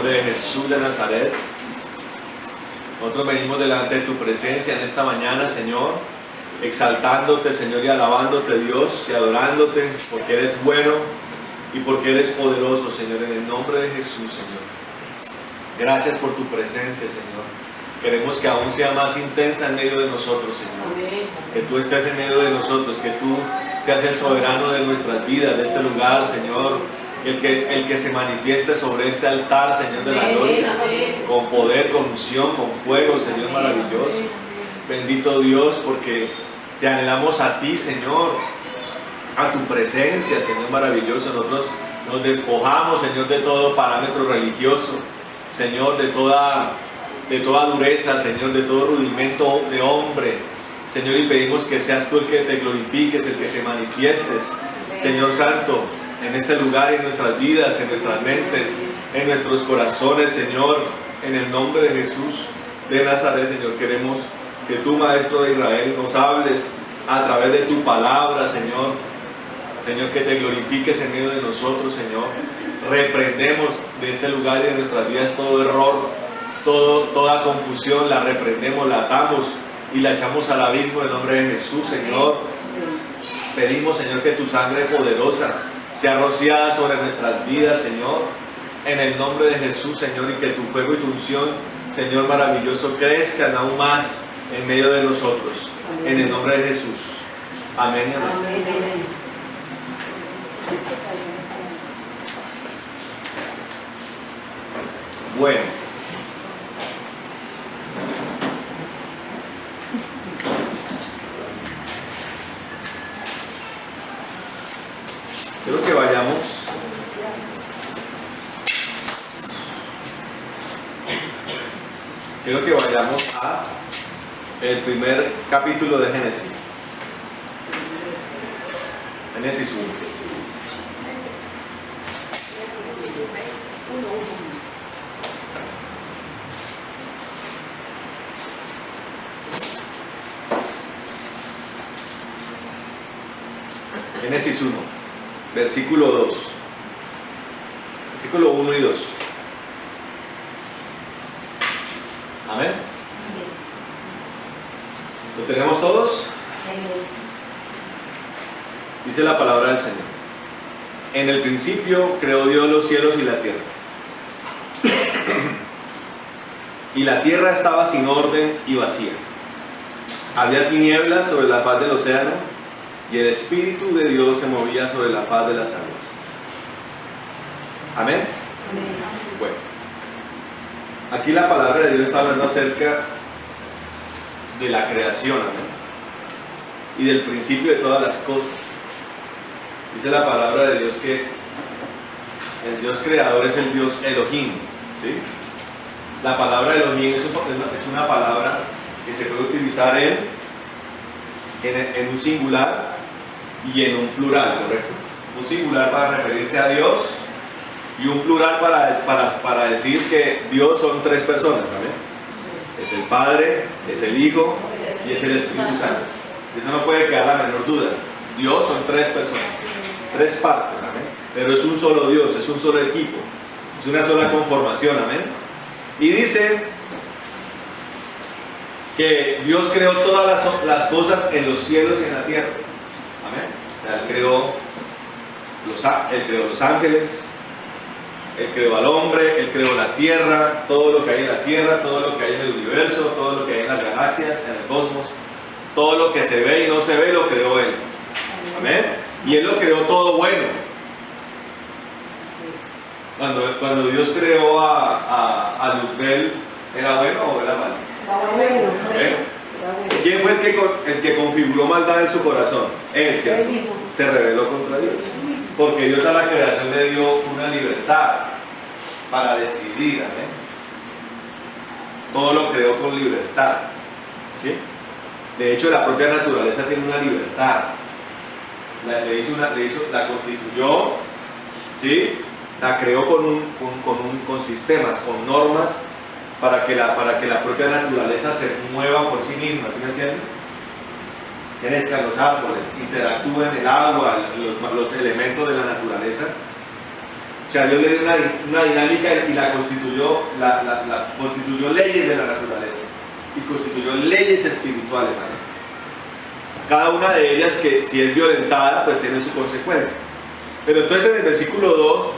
nombre de Jesús de Nazaret. Nosotros venimos delante de tu presencia en esta mañana, Señor, exaltándote, Señor, y alabándote, Dios, y adorándote, porque eres bueno y porque eres poderoso, Señor, en el nombre de Jesús, Señor. Gracias por tu presencia, Señor. Queremos que aún sea más intensa en medio de nosotros, Señor. Que tú estés en medio de nosotros, que tú seas el soberano de nuestras vidas, de este lugar, Señor. El que se manifieste sobre este altar, Señor de la gloria, con poder, con unción, con fuego, Señor maravilloso. Bendito Dios, porque te anhelamos a ti, Señor, a tu presencia, Señor maravilloso. Nosotros nos despojamos, Señor, de todo parámetro religioso, Señor, de toda dureza, Señor, de todo rudimento de hombre, Señor, y pedimos que seas tú el que te glorifiques, el que te manifiestes, Señor Santo, en este lugar y en nuestras vidas, en nuestras mentes, en nuestros corazones, Señor, en el nombre de Jesús de Nazaret, Señor. Queremos que tú, Maestro de Israel, nos hables a través de tu palabra, Señor. Señor, que te glorifiques en medio de nosotros, Señor. Reprendemos de este lugar y de nuestras vidas todo error, toda confusión, la reprendemos, la atamos y la echamos al abismo en el nombre de Jesús, Señor. Pedimos, Señor, que tu sangre poderosa sea rociada sobre nuestras vidas, Señor, en el nombre de Jesús, Señor, y que tu fuego y tu unción, Señor maravilloso, crezcan aún más en medio de nosotros, en el nombre de Jesús. Amén y amén. Amén. Bueno, quiero que vayamos a el primer capítulo de Génesis. Génesis 1. Génesis 1, versículo 2. Versículo 1 y 2. Amén. ¿Lo tenemos todos? Dice la palabra del Señor. En el principio creó Dios los cielos y la tierra. Y la tierra estaba sin orden y vacía. Había tinieblas sobre la faz del océano, y el Espíritu de Dios se movía sobre la faz de las aguas. Amén. Bueno, aquí la palabra de Dios está hablando acerca de la creación, amén, y del principio de todas las cosas. Dice la palabra de Dios que el Dios creador es el Dios Elohim, ¿sí? La palabra Elohim es una palabra que se puede utilizar en un singular y en un plural, ¿correcto? Un singular para referirse a Dios y un plural para decir que Dios son tres personas, ¿amén? Es el Padre, es el Hijo y es el Espíritu Santo. Eso no puede quedar la menor duda. Dios son tres personas, tres partes, amén. Pero es un solo Dios, es un solo equipo, es una sola conformación, amén. Y dice que Dios creó todas las cosas en los cielos y en la tierra, amén. O sea, Él creó los ángeles, Él creó al hombre, Él creó la tierra, todo lo que hay en la tierra, todo lo que hay en el universo, todo lo que hay en las galaxias, en el cosmos, todo lo que se ve y no se ve lo creó Él, amén. Y Él lo creó todo bueno. Cuando Dios creó a Luzbel, ¿era bueno o era malo? Bueno. ¿Quién fue el que configuró maldad en su corazón? Él, ¿cierto? Se rebeló contra Dios. Porque Dios a la creación le dio una libertad para decidir, amén. Todo lo creó con libertad, ¿sí? De hecho, la propia naturaleza tiene una libertad. La constituyó, ¿sí? La creó con sistemas, con normas, para que la propia naturaleza se mueva por sí misma, ¿sí me entienden? Crezcan los árboles, interactúen el agua, los elementos de la naturaleza, O sea, Dios le dio una dinámica y la constituyó leyes de la naturaleza y constituyó leyes espirituales. ¿Amén? Cada una de ellas, que si es violentada, pues tiene su consecuencia. Pero entonces en el versículo 2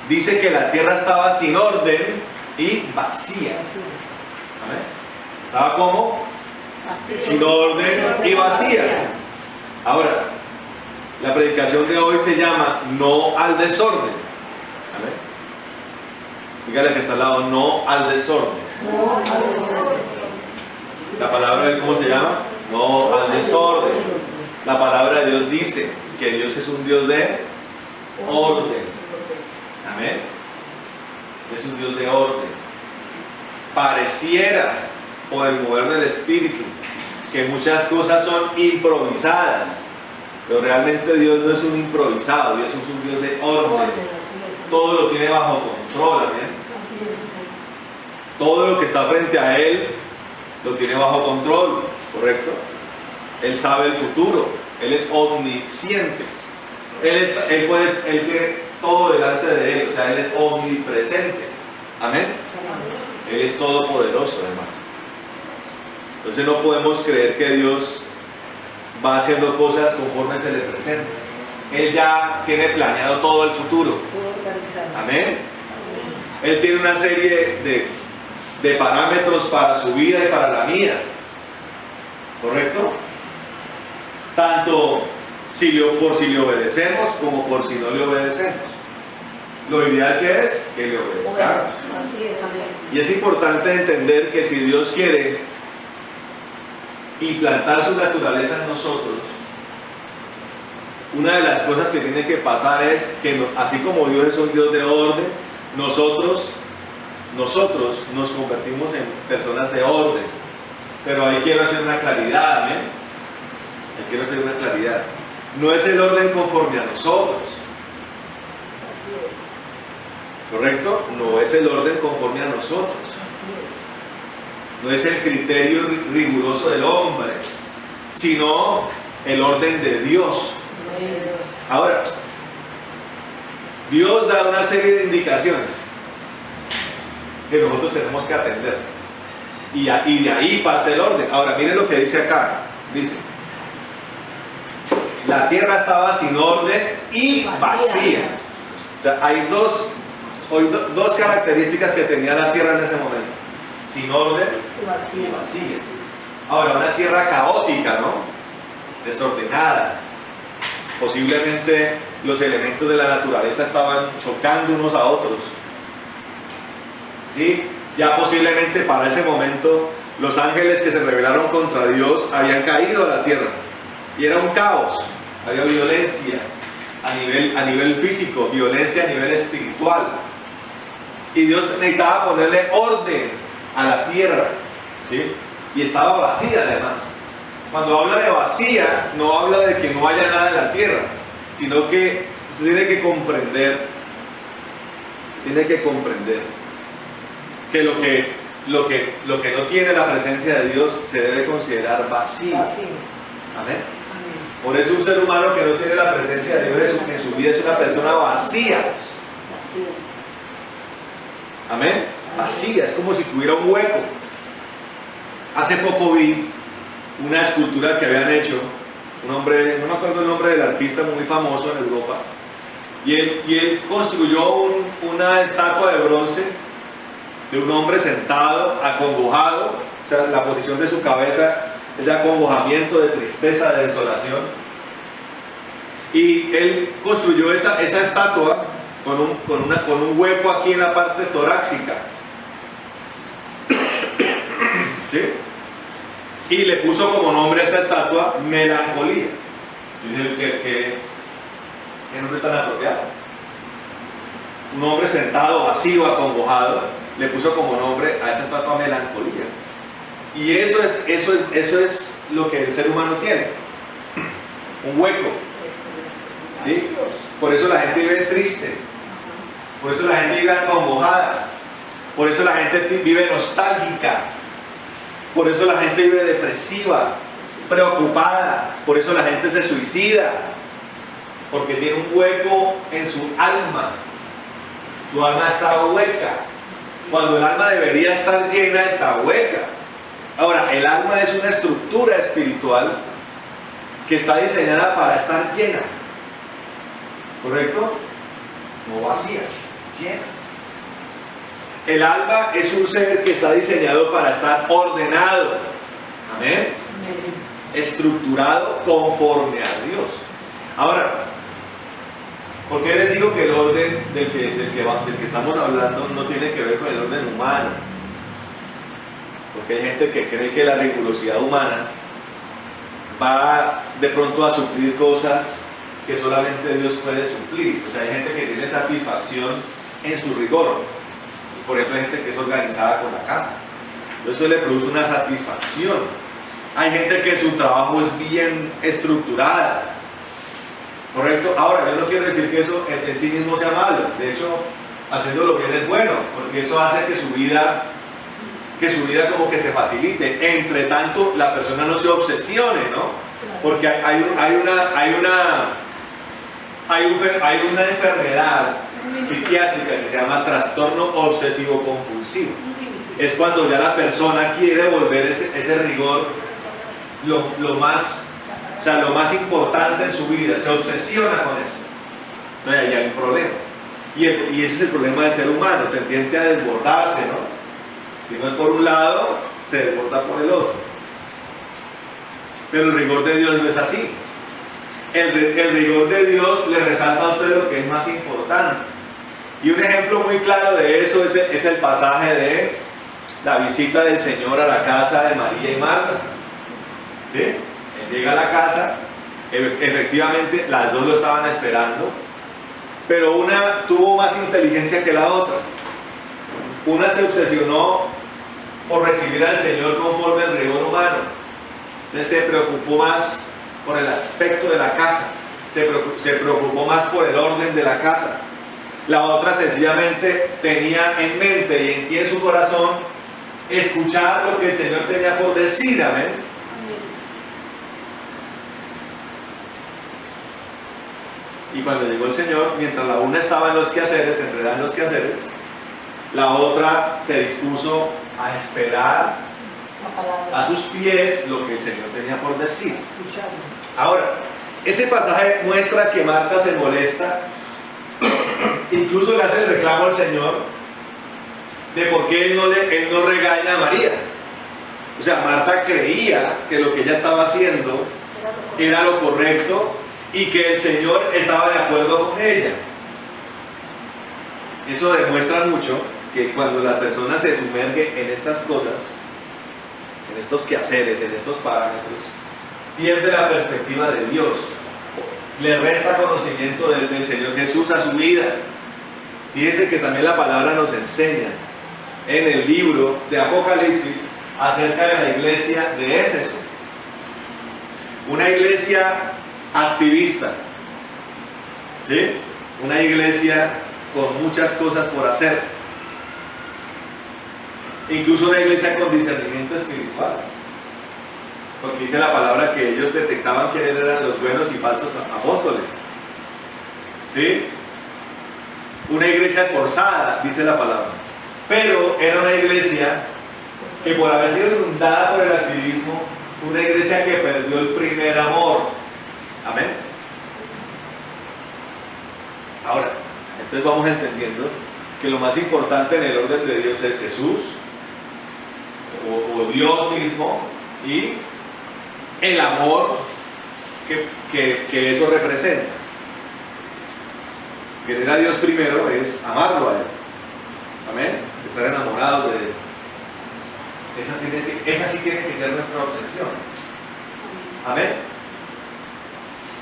dice que la tierra estaba sin orden y vacía. ¿Amén? ¿Estaba cómo? Sin orden y vacía. Ahora, la predicación de hoy se llama No al desorden. ¿Amén? Dígale que está al lado, no al desorden. No al desorden. La palabra de ¿cómo se llama? No al desorden. La palabra de Dios dice que Dios es un Dios de orden. Amén. Es un Dios de orden. Pareciera, por el mover del Espíritu, que muchas cosas son improvisadas, pero realmente Dios no es un improvisado. Dios es un Dios de orden. Todo lo tiene bajo control. Amén. Todo lo que está frente a Él lo tiene bajo control, ¿correcto? Él sabe el futuro. Él es omnisciente. Él tiene todo delante de Él. O sea, Él es omnipresente. Amén. Él es todopoderoso, además. Entonces no podemos creer que Dios va haciendo cosas conforme se le presenta. Él ya tiene planeado todo el futuro. Amén. Él tiene una serie de parámetros para su vida y para la mía. ¿Correcto? Tanto por si le obedecemos como por si no le obedecemos. Lo ideal que es que le obedezcamos. Y es importante entender que si Dios quiere implantar su naturaleza en nosotros, una de las cosas que tiene que pasar es que así como Dios es un Dios de orden, nosotros nos convertimos en personas de orden. Pero ahí quiero hacer una claridad, ¿amén? Ahí quiero hacer una claridad. No es el orden conforme a nosotros. ¿Correcto? No es el orden conforme a nosotros. No es el criterio riguroso del hombre, sino el orden de Dios. Ahora, Dios da una serie de indicaciones que nosotros tenemos que atender. Y de ahí parte el orden. Ahora, miren lo que dice acá. Dice, la tierra estaba sin orden y vacía. O sea, hay dos características que tenía la tierra en ese momento: sin orden y vacía. Ahora, una tierra caótica, ¿no? Desordenada. Posiblemente los elementos de la naturaleza estaban chocando unos a otros. ¿Sí? Ya posiblemente para ese momento los ángeles que se rebelaron contra Dios habían caído a la tierra. Y era un caos. Había violencia a nivel físico, violencia a nivel espiritual. Y Dios necesitaba ponerle orden a la tierra, ¿sí? Y estaba vacía además. Cuando habla de vacía, no habla de que no haya nada en la tierra, sino que usted tiene que comprender que lo que no tiene la presencia de Dios se debe considerar vacío. Amén. Por eso un ser humano que no tiene la presencia de Dios en su vida es una persona vacía. Amén. Vacía, es como si tuviera un hueco. Hace poco vi una escultura que habían hecho un hombre, no me acuerdo el nombre del artista, muy famoso en Europa, y él construyó una estatua de bronce de un hombre sentado, acongojado. O sea, la posición de su cabeza es de acongojamiento, de tristeza, de desolación. Y él construyó esa estatua con un hueco aquí en la parte torácica. ¿Sí? Y le puso como nombre a esa estatua Melancolía. Y dije, ¿qué nombre tan apropiado? Un hombre sentado, vacío, acongojado, le puso como nombre a esa estatua Melancolía. Y eso es lo que el ser humano tiene. Un hueco. ¿Sí? Por eso la gente vive triste. Por eso la gente vive acongojada. Por eso la gente vive nostálgica. Por eso la gente vive depresiva, preocupada. Por eso la gente se suicida. porque tiene un hueco en su alma. Su alma está hueca. Cuando el alma debería estar llena, está hueca. Ahora, el alma es una estructura espiritual que está diseñada para estar llena. ¿Correcto? No vacía, llena. El alma es un ser que está diseñado para estar ordenado. Amén. Estructurado conforme a Dios. Ahora, ¿por qué les digo que el orden del que estamos hablando no tiene que ver con el orden humano? Porque hay gente que cree que la rigurosidad humana va de pronto a suplir cosas que solamente Dios puede suplir. O sea, hay gente que tiene satisfacción en su rigor. Por ejemplo, hay gente que es organizada con la casa. Eso le produce una satisfacción. Hay gente que su trabajo es bien estructurada. ¿Correcto? Ahora, yo no quiero decir que eso en sí mismo sea malo. De hecho, haciéndolo bien es bueno, porque eso hace que su vida como que se facilite. Entre tanto, la persona no se obsesione, ¿no? Porque hay una enfermedad psiquiátrica que se llama trastorno obsesivo compulsivo. Es cuando ya la persona quiere volver ese rigor lo más importante en su vida, se obsesiona con eso. Entonces ahí hay un problema. Y ese es el problema del ser humano, tendiente a desbordarse, ¿no? Si no es por un lado, se desborda por el otro. Pero el rigor de Dios no es así. El rigor de Dios le resalta a usted lo que es más importante. Y un ejemplo muy claro de eso es el pasaje de la visita del Señor a la casa de María y Marta. ¿Sí? Él llega a la casa, efectivamente las dos lo estaban esperando, pero una tuvo más inteligencia que la otra. Una se obsesionó por recibir al Señor conforme al rigor humano. Entonces se preocupó más por el aspecto de la casa, se preocupó más por el orden de la casa. La otra sencillamente tenía en mente y en pie en su corazón escuchar lo que el Señor tenía por decir. Amén. Y cuando llegó el Señor, mientras la una estaba en los quehaceres, enredada en los quehaceres, la otra se dispuso a esperar a sus pies lo que el Señor tenía por decir. Ahora, ese pasaje muestra que Marta se molesta, incluso le hace el reclamo al Señor de por qué él no regaña a María. O sea, Marta creía que lo que ella estaba haciendo era lo correcto y que el Señor estaba de acuerdo con ella. Eso demuestra mucho que cuando la persona se sumerge en estas cosas, en estos quehaceres, en estos parámetros, pierde la perspectiva de Dios, le resta conocimiento del Señor Jesús a su vida. Fíjense que también la palabra nos enseña en el libro de Apocalipsis acerca de la iglesia de Éfeso, una iglesia activista, ¿sí? Una iglesia con muchas cosas por hacer, incluso una iglesia con discernimiento espiritual, porque dice la palabra que ellos detectaban quiénes eran los buenos y falsos apóstoles, ¿sí? Una iglesia esforzada, dice la palabra, pero era una iglesia que por haber sido inundada por el activismo, una iglesia que perdió el primer amor. Amén. Ahora, entonces vamos entendiendo que lo más importante en el orden de Dios es Jesús o Dios mismo y el amor que eso representa. Querer a Dios primero es amarlo a Él. Amén. Estar enamorados de Él. Esa sí tiene que ser nuestra obsesión. Amén.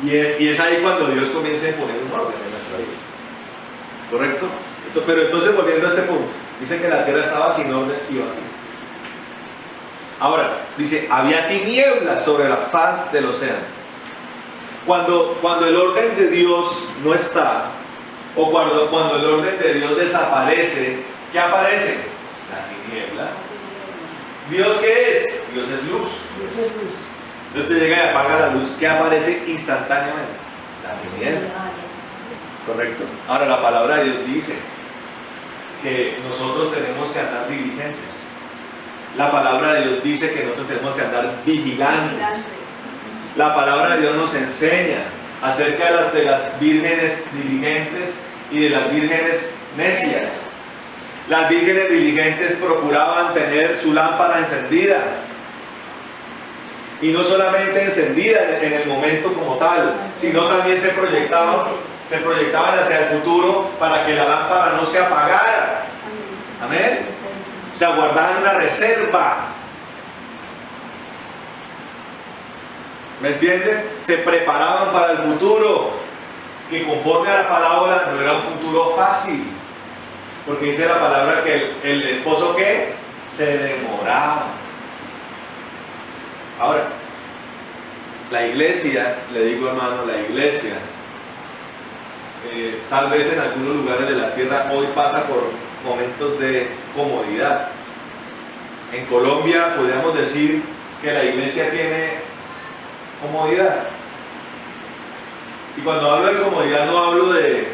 Y es ahí cuando Dios comienza a poner un orden en nuestra vida. ¿Correcto? Pero entonces, volviendo a este punto, dice que la tierra estaba sin orden y vacía. Ahora, dice, había tinieblas sobre la faz del océano. Cuando el orden de Dios no está, o cuando el orden de Dios desaparece, ¿qué aparece? La tiniebla. ¿Dios qué es? Dios es luz. Dios es luz. Entonces usted llega y apaga la luz, que aparece instantáneamente. La tiniebla. Correcto. Ahora la palabra de Dios dice que nosotros tenemos que andar diligentes. La palabra de Dios dice que nosotros tenemos que andar vigilantes. La palabra de Dios nos enseña acerca de las vírgenes diligentes y de las vírgenes necias. Las vírgenes diligentes procuraban tener su lámpara encendida. Y no solamente encendida en el momento como tal, sino también se proyectaban hacia el futuro para que la lámpara no se apagara. Amén. O sea, guardaban una reserva. ¿Me entiendes? Se preparaban para el futuro, que conforme a la palabra no era un futuro fácil. Porque dice la palabra que el esposo que se demoraba. Ahora, la iglesia, le digo hermano, la iglesia, tal vez en algunos lugares de la tierra hoy pasa por momentos de comodidad. En Colombia podríamos decir que la iglesia tiene comodidad. Y cuando hablo de comodidad no hablo de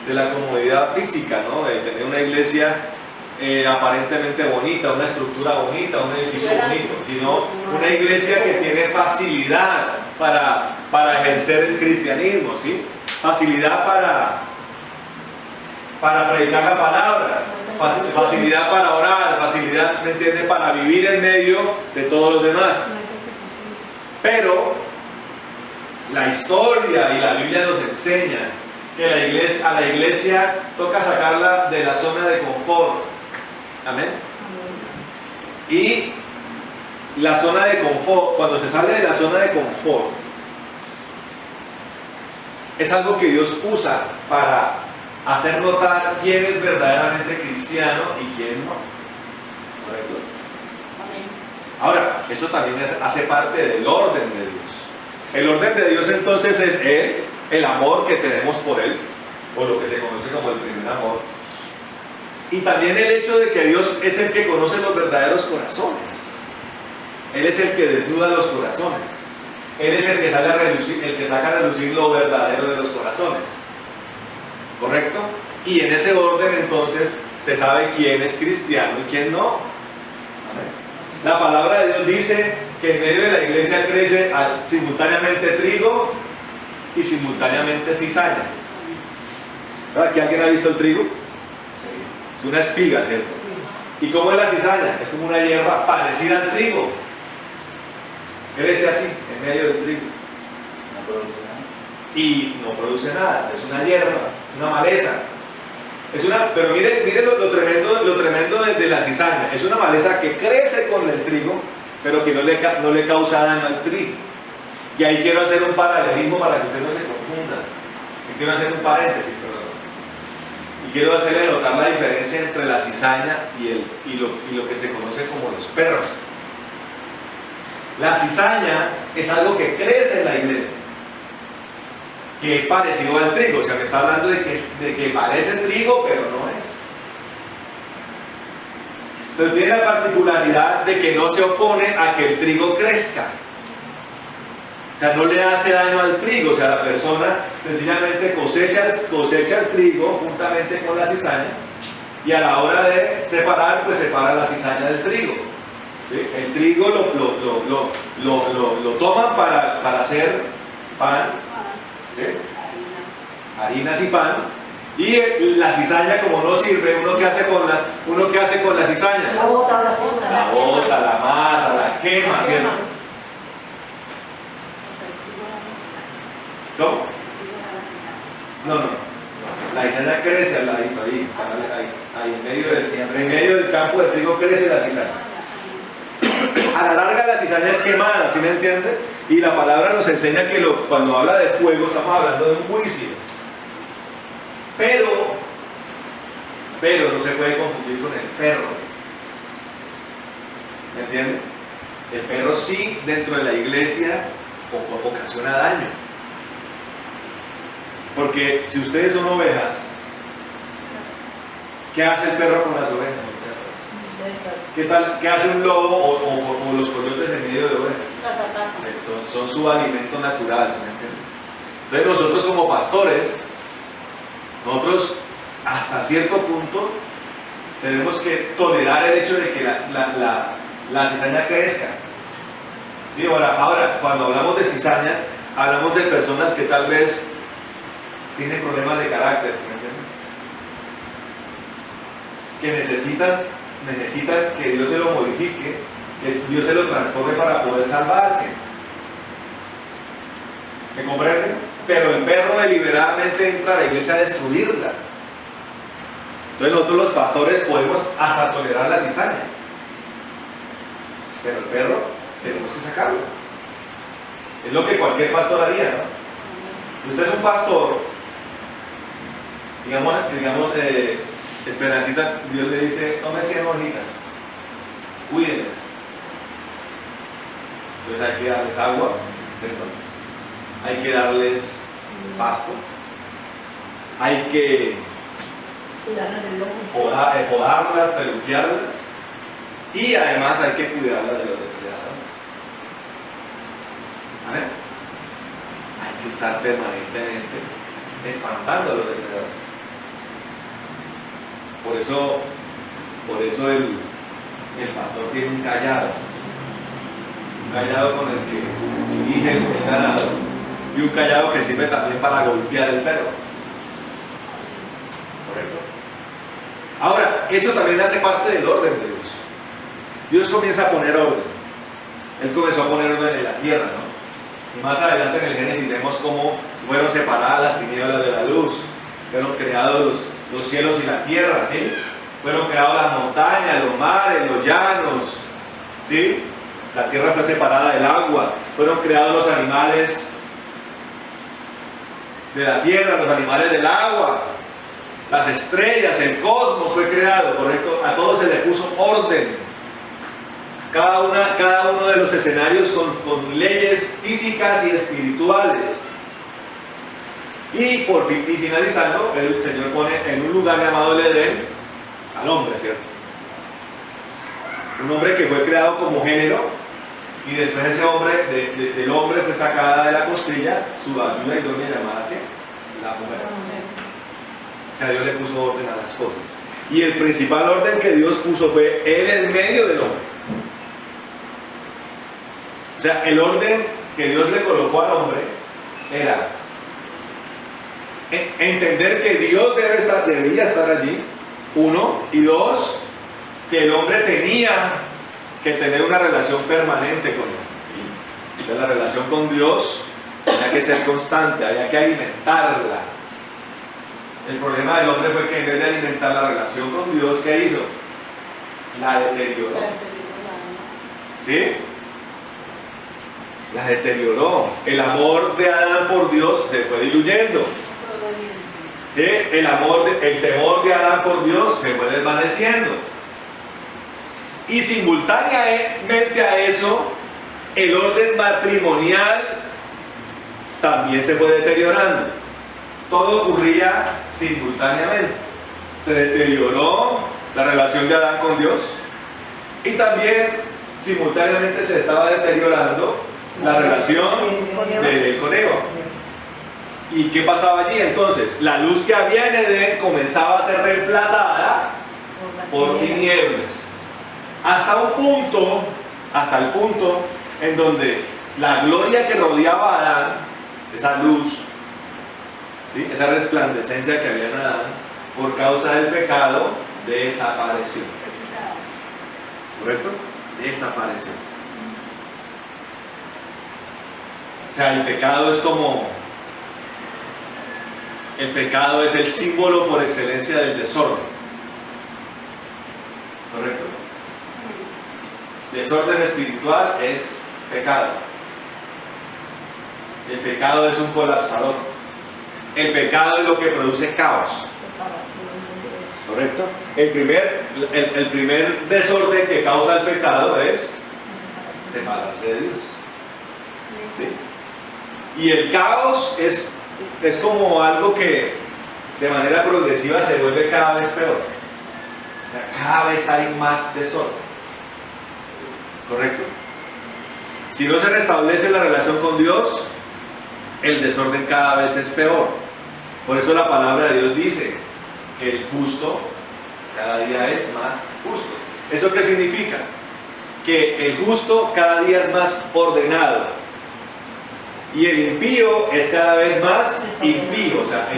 la comodidad física, ¿no? De tener una iglesia aparentemente bonita, una estructura bonita, un edificio bonito, sino una iglesia que tiene facilidad para ejercer el cristianismo, ¿sí? Facilidad para predicar la palabra, facilidad para orar, facilidad, ¿me entiende?, para vivir en medio de todos los demás. Pero la historia y la Biblia nos enseña que a la iglesia toca sacarla de la zona de confort. Amén. Y la zona de confort, cuando se sale de la zona de confort, es algo que Dios usa para hacer notar quién es verdaderamente cristiano y quién no. ¿Correcto? Ahora, eso también hace parte del orden de Dios. El orden de Dios entonces es Él, el amor que tenemos por Él, o lo que se conoce como el primer amor. Y también el hecho de que Dios es el que conoce los verdaderos corazones. Él es el que desnuda los corazones. Él es el que sale a relucir, el que saca a relucir lo verdadero de los corazones. ¿Correcto? Y en ese orden entonces se sabe quién es cristiano y quién no. Amén. La palabra de Dios dice que en medio de la iglesia crece simultáneamente trigo y simultáneamente cizaña. ¿Aquí alguien ha visto el trigo? Es una espiga, ¿cierto? ¿Y cómo es la cizaña? Es como una hierba parecida al trigo. Crece así, en medio del trigo. Y no produce nada, es una hierba, es una maleza. Pero mire lo tremendo de la cizaña. Es una maleza que crece con el trigo, pero que no le causa daño al trigo. Y ahí quiero hacer un paralelismo para que usted no se confunda. Y quiero hacer un paréntesis, perdón. Y quiero hacerle notar la diferencia entre la cizaña y lo que se conoce como los perros. La cizaña es algo que crece en la iglesia, que es parecido al trigo. O sea, me está hablando de que parece trigo, pero no es. Entonces tiene la particularidad de que no se opone a que el trigo crezca. O sea, no le hace daño al trigo. O sea, la persona sencillamente cosecha el trigo juntamente con la cizaña, y a la hora de separar, pues separa la cizaña del trigo. ¿Sí? El trigo lo toman para hacer pan, ¿sí? Harinas y pan. Y la cizaña, como no sirve, uno que hace con la cizaña, la bota, la amarra, la quema, ¿cierto? ¿Cómo? No. La cizaña crece al ladito, ahí en medio del campo de trigo crece la cizaña. A la larga la cizaña es quemada, ¿sí me entiende? Y la palabra nos enseña que cuando habla de fuego estamos hablando de un juicio. Pero no se puede confundir con el perro. ¿Me entiende? El perro sí, dentro de la iglesia, ocasiona daño. Porque si ustedes son ovejas, ¿qué hace el perro con las ovejas? ¿Qué hace un lobo o los coyotes en medio de ovejas? Son su alimento natural, ¿se me entiende? Entonces nosotros como pastores, nosotros hasta cierto punto tenemos que tolerar el hecho de que la cizaña crezca. ¿Sí? Ahora, cuando hablamos de cizaña, hablamos de personas que tal vez tienen problemas de carácter, ¿sí me entienden? Que necesitan que Dios se lo modifique, que Dios se lo transforme para poder salvarse. ¿Me comprenden? Pero el perro deliberadamente entra a la iglesia a destruirla. Entonces nosotros los pastores podemos hasta tolerar la cizaña, pero el perro tenemos que sacarlo. Es lo que cualquier pastor haría, ¿no? Usted es un pastor, digamos Esperancita, Dios le dice, tome 100 ovejitas, cuídenlas. Entonces hay que darles agua, ¿cierto? Hay que darles pasto, hay que podarlas, peluquearlas, y además hay que cuidarlas de los depredadores. ¿Vale? Hay que estar permanentemente espantando a los depredadores. Por eso el pastor tiene un callado con el que dirige el ganado, y un callado que sirve también para golpear el perro. ¿Correcto? Ahora, eso también hace parte del orden de Dios. Dios comienza a poner orden. Él comenzó a poner orden en la tierra, ¿no? Y más adelante en el Génesis vemos cómo fueron separadas las tinieblas de la luz, fueron creados los cielos y la tierra, ¿sí? Fueron creadas las montañas, los mares, los llanos, ¿sí? La tierra fue separada del agua, fueron creados los animales de la tierra, los animales del agua, las estrellas, el cosmos fue creado, ¿correcto? A todos se le puso orden. Cada uno de los escenarios con leyes físicas y espirituales. Y finalizando, el Señor pone en un lugar llamado el Edén al hombre, ¿cierto? Un hombre que fue creado como género, y después ese hombre, del hombre fue sacada de la costilla su ayuda idónea llamada ¿qué? La mujer. O sea, Dios le puso orden a las cosas. Y el principal orden que Dios puso fue Él en medio del hombre. O sea, el orden que Dios le colocó al hombre era entender que Dios debía estar allí, uno, y dos, que el hombre tenía que tener una relación permanente con Él. O sea, la relación con Dios tenía que ser constante, había que alimentarla. El problema del hombre fue que en vez de alimentar la relación con Dios, ¿qué hizo? La deterioró. ¿Sí? La deterioró. El amor de Adán por Dios se fue diluyendo. ¿Sí? El temor de Adán por Dios se fue desvaneciendo. Y simultáneamente a eso, el orden matrimonial también se fue deteriorando. Todo ocurría simultáneamente. Se deterioró la relación de Adán con Dios, y también simultáneamente se estaba deteriorando la relación de él con Eva. ¿Y qué pasaba allí entonces? La luz que había en Edén comenzaba a ser reemplazada por tinieblas. Hasta el punto en donde la gloria que rodeaba a Adán, esa luz, ¿sí? Esa resplandecencia que había en Adán, por causa del pecado, desapareció. ¿Correcto? Desapareció. O sea, el pecado es el símbolo por excelencia del desorden. ¿Correcto? Desorden espiritual es pecado. El pecado es un colapsador. El pecado es lo que produce caos. ¿Correcto? El primer desorden que causa el pecado es separarse de Dios. ¿Sí? Y el caos es como algo que de manera progresiva se vuelve cada vez peor. O sea, cada vez hay más desorden. ¿Correcto? Si no se restablece la relación con Dios, el desorden cada vez es peor. Por eso la palabra de Dios dice que el justo cada día es más justo. ¿Eso qué significa? Que el justo cada día es más ordenado y el impío es cada vez más impío. O sea,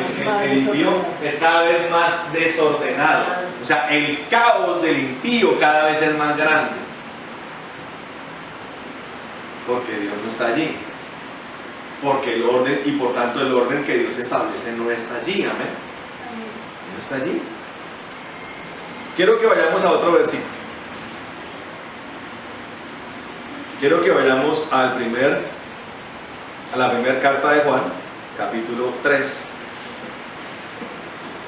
el impío es cada vez más desordenado. O sea, el caos del impío cada vez es más grande, porque Dios no está allí, porque el orden, y por tanto el orden que Dios establece no está allí. Amén. No está allí. Quiero que vayamos a otro versículo. Quiero que vayamos a la primera carta de Juan, capítulo 3.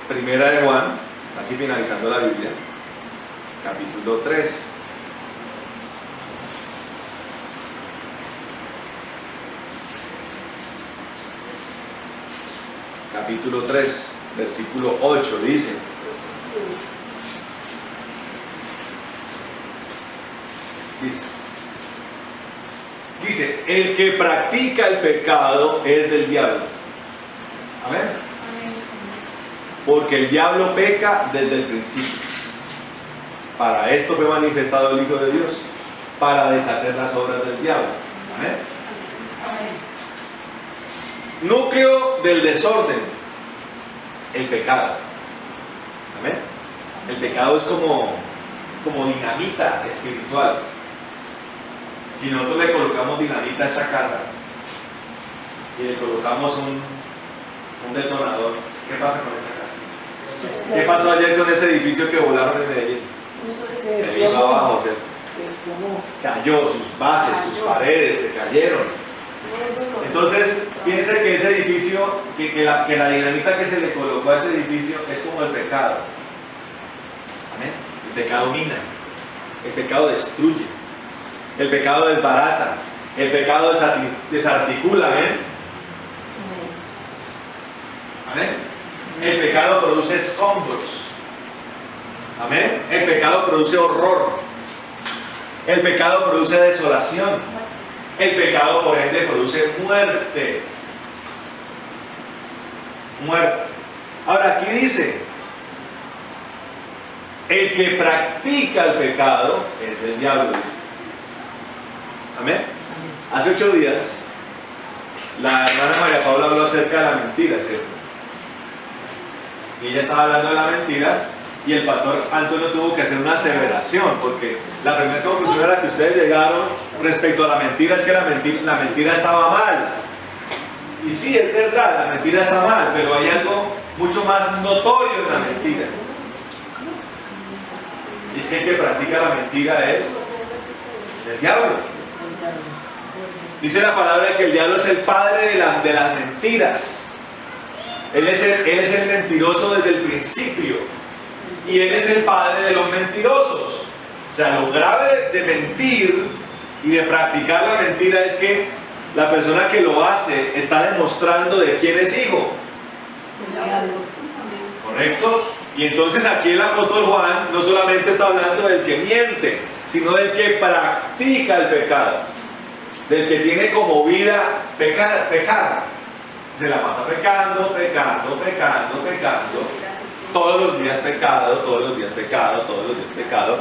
Primera de Juan, así finalizando la Biblia, capítulo 3. Capítulo 3, versículo 8, dice: el que practica el pecado es del diablo. Amén. Porque el diablo peca desde el principio. Para esto fue manifestado el Hijo de Dios, para deshacer las obras del diablo. Amén. Núcleo del desorden: el pecado. Amén. El pecado es como dinamita espiritual. Si nosotros le colocamos dinamita a esta casa y le colocamos un detonador, ¿qué pasa con esta casa? ¿Qué pasó ayer con ese edificio que volaron en Medellín? Se vino abajo, se cayó, sus bases, sus paredes se cayeron. Entonces, piense que ese edificio, que la dinamita que se le colocó a ese edificio es como el pecado. Amén. El pecado mina, el pecado destruye, el pecado desbarata, el pecado desarticula. Amén. Amén. El pecado produce escombros. Amén. El pecado produce horror. El pecado produce desolación. El pecado, por ende, produce muerte. Muerte. Ahora, aquí dice: el que practica el pecado es del diablo, dice. Amén. Hace 8 días, la hermana María Paula habló acerca de la mentira, ¿cierto? Y ella estaba hablando de la mentira, y el pastor Antonio tuvo que hacer una aseveración, porque la primera conclusión a la que ustedes llegaron respecto a la mentira es que la mentira estaba mal. Y sí, es verdad, la mentira está mal, pero hay algo mucho más notorio en la mentira. Y es que el que practica la mentira es el diablo. Dice la palabra que el diablo es el padre de las mentiras. Él es el mentiroso desde el principio. Y él es el padre de los mentirosos. O sea, lo grave de mentir y de practicar la mentira es que la persona que lo hace está demostrando de quién es hijo. ¿Correcto? Y entonces aquí el apóstol Juan no solamente está hablando del que miente, sino del que practica el pecado. Del que tiene como vida pecar. Se la pasa pecando. Todos los días pecado, todos los días pecado.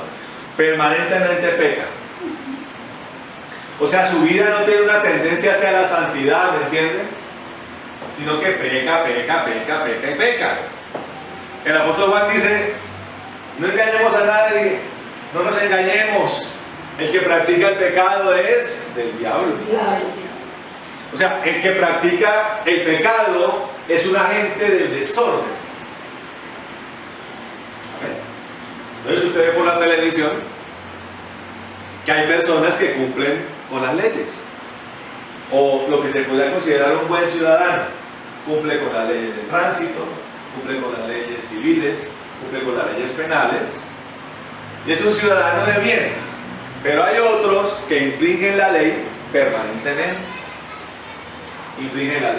Permanentemente peca. O sea, su vida no tiene una tendencia hacia la santidad, ¿me entienden? Sino que peca. El apóstol Juan dice: no engañemos a nadie, no nos engañemos. El que practica el pecado es del diablo. O sea, el que practica el pecado es un agente del desorden. ¿Amén? Entonces usted ve por la televisión que hay personas que cumplen con las leyes, o lo que se podría considerar un buen ciudadano. Cumple con las leyes de tránsito, cumple con las leyes civiles, cumple con las leyes penales, y es un ciudadano de bien. Pero hay otros que infringen la ley permanentemente. Infringen las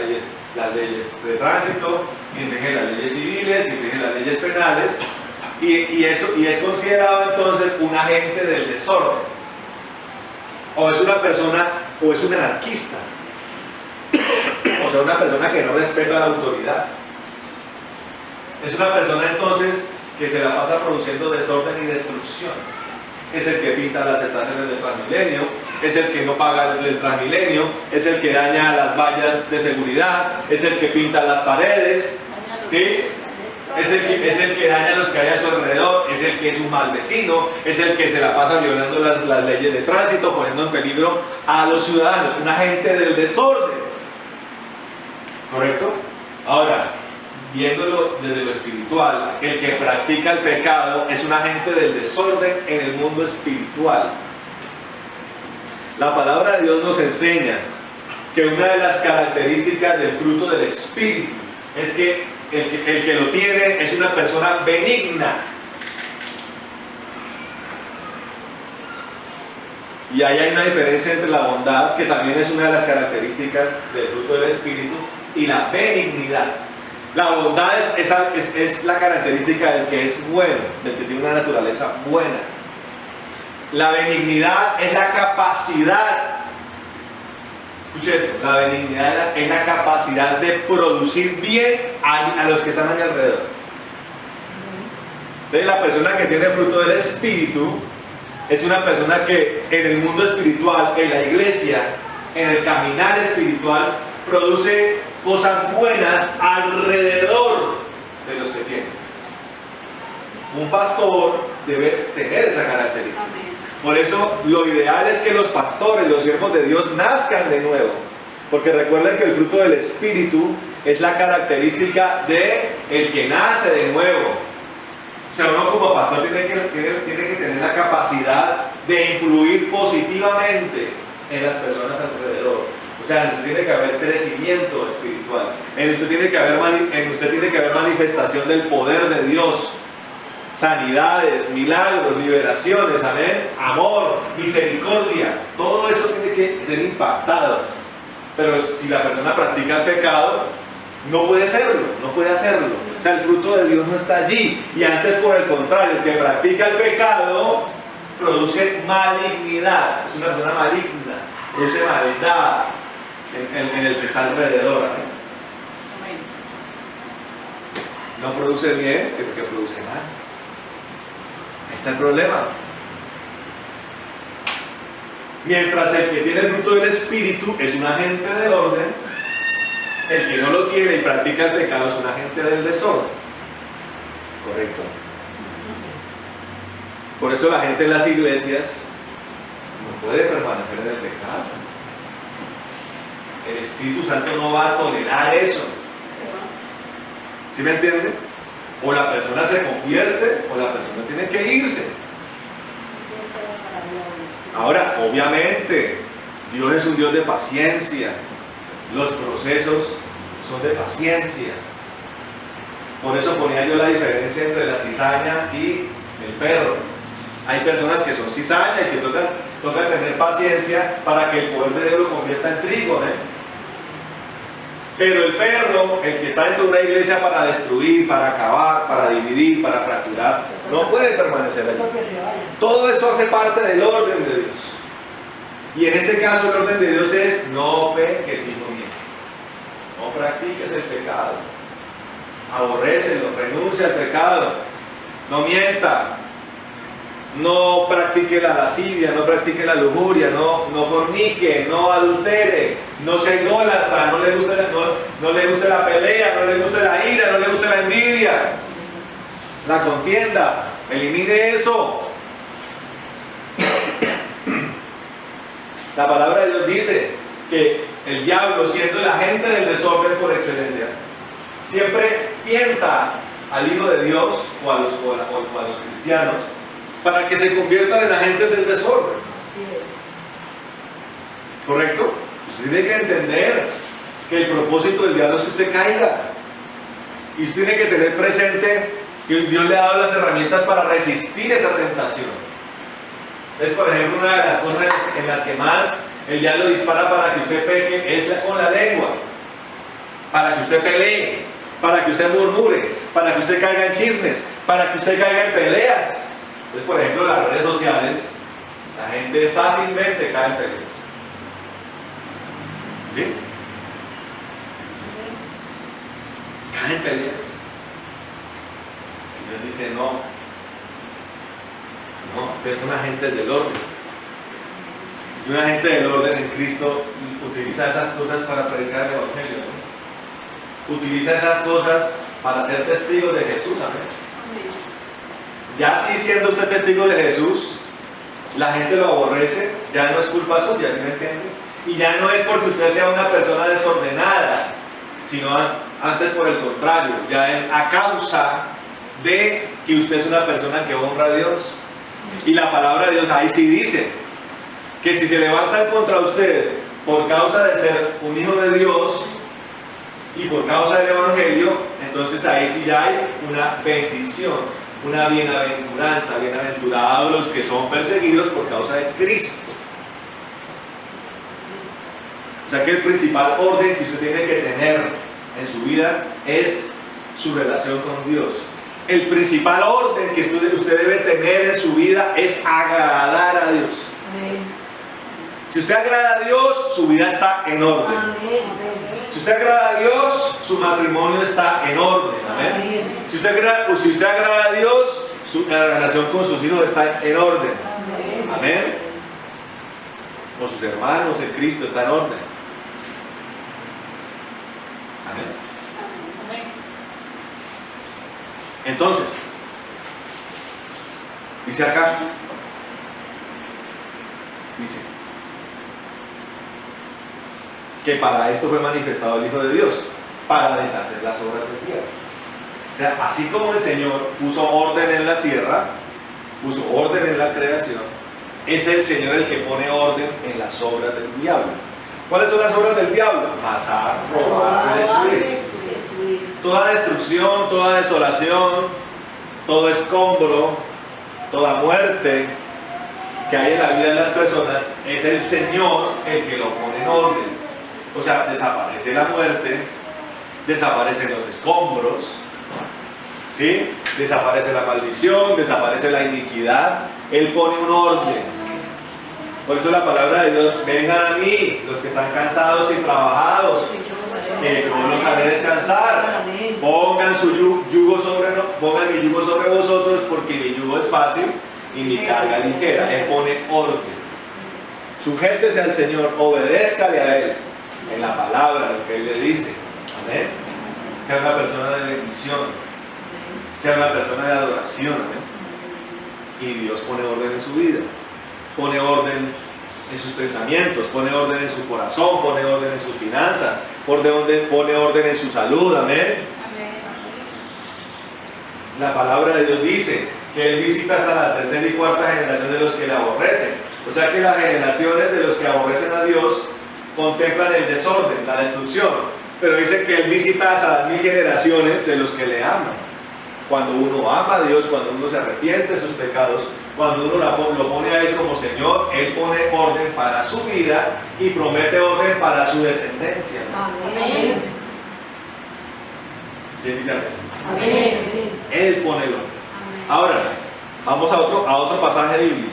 leyes de tránsito, infringen las leyes civiles, infringen las leyes penales, y es considerado entonces un agente del desorden. O es una persona, o es un anarquista. O sea, una persona que no respeta la autoridad. Es una persona entonces que se la pasa produciendo desorden y destrucción. Es el que pinta las estaciones del Transmilenio, es el que no paga el Transmilenio, es el que daña las vallas de seguridad, es el que pinta las paredes, ¿sí? Es el que daña a los que hay a su alrededor, es el que es un mal vecino, es el que se la pasa violando las leyes de tránsito, poniendo en peligro a los ciudadanos, un agente del desorden. ¿Correcto? Ahora, viéndolo desde lo espiritual, el que practica el pecado es un agente del desorden en el mundo espiritual. La palabra de Dios nos enseña que una de las características del fruto del Espíritu es que el que lo tiene es una persona benigna. Y ahí hay una diferencia entre la bondad, que también es una de las características del fruto del Espíritu, y la benignidad. La bondad es la característica del que es bueno, del que tiene una naturaleza buena. La benignidad es la capacidad, escuche esto, la benignidad es la capacidad de producir bien a los que están a mi alrededor. Entonces la persona que tiene fruto del Espíritu es una persona que en el mundo espiritual, en la iglesia, en el caminar espiritual, produce cosas buenas alrededor de los que tienen. Un pastor debe tener esa característica. Por eso lo ideal es que los pastores, los siervos de Dios, nazcan de nuevo. Porque recuerden que el fruto del Espíritu es la característica de el que nace de nuevo. O sea, uno como pastor tiene que tener la capacidad de influir positivamente en las personas alrededor. O sea, en usted tiene que haber crecimiento espiritual. En usted tiene que haber manifestación del poder de Dios. Sanidades, milagros, liberaciones, amén, amor, misericordia, todo eso tiene que ser impactado. Pero si la persona practica el pecado, no puede hacerlo. O sea, el fruto de Dios no está allí. Y antes, por el contrario, el que practica el pecado produce malignidad. Es una persona maligna, produce maldad en el que está alrededor. Amén. No produce bien, sino que produce mal. Ahí está el problema. Mientras el que tiene el fruto del Espíritu es un agente del orden, el que no lo tiene y practica el pecado es un agente del desorden. Correcto. Por eso la gente en las iglesias no puede permanecer en el pecado. El Espíritu Santo no va a tolerar eso. ¿Sí me entiende? O la persona se convierte o la persona tiene que irse. Ahora, obviamente, Dios es un Dios de paciencia. Los procesos son de paciencia. Por eso ponía yo la diferencia entre la cizaña y el perro. Hay personas que son cizaña y que toca tener paciencia para que el poder de Dios lo convierta en trigo, Pero el perro, el que está dentro de una iglesia para destruir, para acabar, para dividir, para fracturar, no puede permanecer allí. Todo eso hace parte del orden de Dios. Y en este caso el orden de Dios es: no peques, hijo mío. No practiques el pecado. Aborrécelo, renuncia al pecado. No mienta. No practique la lascivia, no practique la lujuria, no fornique, no adultere, no se idólatra, no le guste la pelea, no le guste la ira, no le guste la envidia, la contienda. Elimine eso. La palabra de Dios dice que el diablo, siendo el agente del desorden por excelencia, siempre tienta al Hijo de Dios o a los cristianos para que se conviertan en agentes del desorden. ¿Correcto? Usted tiene que entender que el propósito del diablo es que usted caiga. Y usted tiene que tener presente que Dios le ha dado las herramientas para resistir esa tentación. Es, por ejemplo, una de las cosas en las que más el diablo dispara para que usted peque es con la lengua. Para que usted pelee, para que usted murmure, para que usted caiga en chismes, para que usted caiga en peleas. Entonces, por ejemplo, en las redes sociales, la gente fácilmente cae en peleas. ¿Sí? están en peleas. Y Dios dice, no, ustedes son agentes del orden. Y un agente del orden en Cristo utiliza esas cosas para predicar el Evangelio, ¿no? Utiliza esas cosas para ser testigo de Jesús, amén. Ya así siendo usted testigo de Jesús, la gente lo aborrece, ya no es culpa suya, ¿sí me entiende? Y ya no es porque usted sea una persona desordenada, sino antes por el contrario, ya es a causa de que usted es una persona que honra a Dios. Y la palabra de Dios ahí sí dice que si se levantan contra usted por causa de ser un hijo de Dios y por causa del Evangelio, entonces ahí sí ya hay una bendición, una bienaventuranza. Bienaventurados los que son perseguidos por causa de Cristo. O sea que el principal orden que usted tiene que tener en su vida es su relación con Dios. El principal orden que usted debe tener en su vida es agradar a Dios. Amén. Si usted agrada a Dios, su vida está en orden. Amén. Si usted agrada a Dios, su matrimonio está en orden. Amén. Amén. Si usted agrada a Dios, la relación con sus hijos está en orden. Amén. Amén. Con sus hermanos en Cristo está en orden. Amén. Entonces, dice acá, dice que para esto fue manifestado el Hijo de Dios, para deshacer las obras del diablo. O sea, así como el Señor puso orden en la tierra, puso orden en la creación, es el Señor el que pone orden en las obras del diablo. ¿Cuáles son las obras del diablo? Matar, robar, destruir. Toda destrucción, toda desolación, todo escombro, toda muerte que hay en la vida de las personas, es el Señor el que lo pone en orden. O sea, desaparece la muerte, desaparecen los escombros, ¿sí? Desaparece la maldición, desaparece la iniquidad. Él pone un orden. Por eso la palabra de Dios: vengan a mí los que están cansados y trabajados, que yo los haré descansar. Pongan mi yugo sobre vosotros, porque mi yugo es fácil y mi carga ligera. Él pone orden. Sujétese al Señor, obedézcale a Él en la palabra, lo que Él le dice. Amén. Sea una persona de bendición, sea una persona de adoración. Amén. Y Dios pone orden en su vida, pone orden en sus pensamientos, pone orden en su corazón, pone orden en sus finanzas, pone orden en su salud. Amén. La palabra de Dios dice que Él visita hasta la tercera y cuarta generación de los que le aborrecen. O sea que las generaciones de los que aborrecen a Dios contemplan el desorden, la destrucción. Pero dice que Él visita hasta las 1000 generaciones de los que le aman. Cuando uno ama a Dios, cuando uno se arrepiente de sus pecados, cuando uno lo pone a Él como Señor, Él pone orden para su vida y promete orden para su descendencia. Amén. ¿Quién dice amén? Amén. Él pone el orden. Ahora, vamos a otro pasaje bíblico.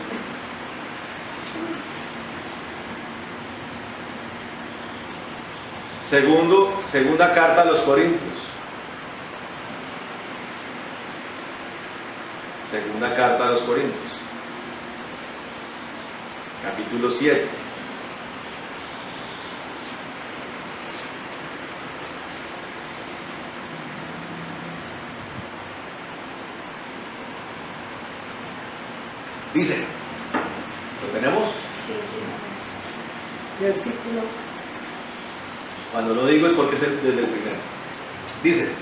Segunda carta a los Corintios. Segunda carta a los Corintios. Capítulo 7. Dice, ¿lo tenemos? Sí. Versículo. Cuando lo digo es porque es desde el primero. Dice,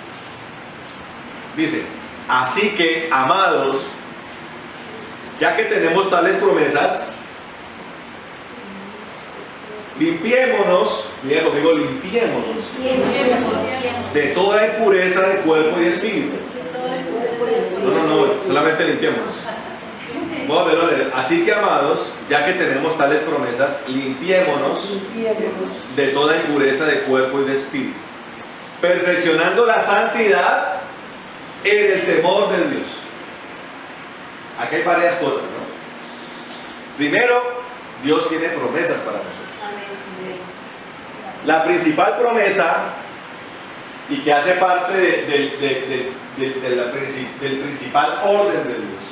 así que, amados, ya que tenemos tales promesas, limpiémonos, miren conmigo, limpiémonos de toda impureza de cuerpo y espíritu. No, solamente limpiémonos. Voy a verlo a leer. Así que, amados, ya que tenemos tales promesas, limpiémonos de toda impureza de cuerpo y de espíritu, perfeccionando la santidad en el temor de Dios. Aquí hay varias cosas, ¿no? Primero, Dios tiene promesas para nosotros. La principal promesa y que hace parte del principal orden de Dios,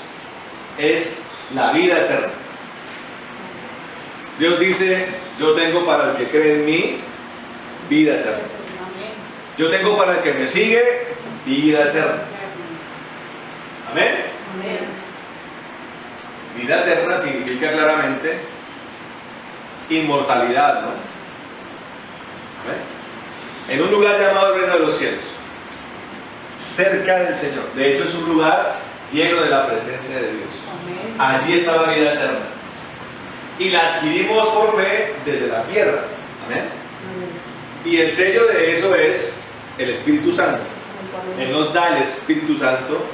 es la vida eterna. Dios dice, yo tengo para el que cree en mí, vida eterna. Yo tengo para el que me sigue, vida eterna. Amén. Vida eterna significa claramente inmortalidad, ¿no? Amén. En un lugar llamado el reino de los cielos, cerca del Señor. De hecho, es un lugar lleno de la presencia de Dios. Allí está la vida eterna. Y la adquirimos por fe desde la tierra. Amén. Y el sello de eso es el Espíritu Santo. Él nos da el Espíritu Santo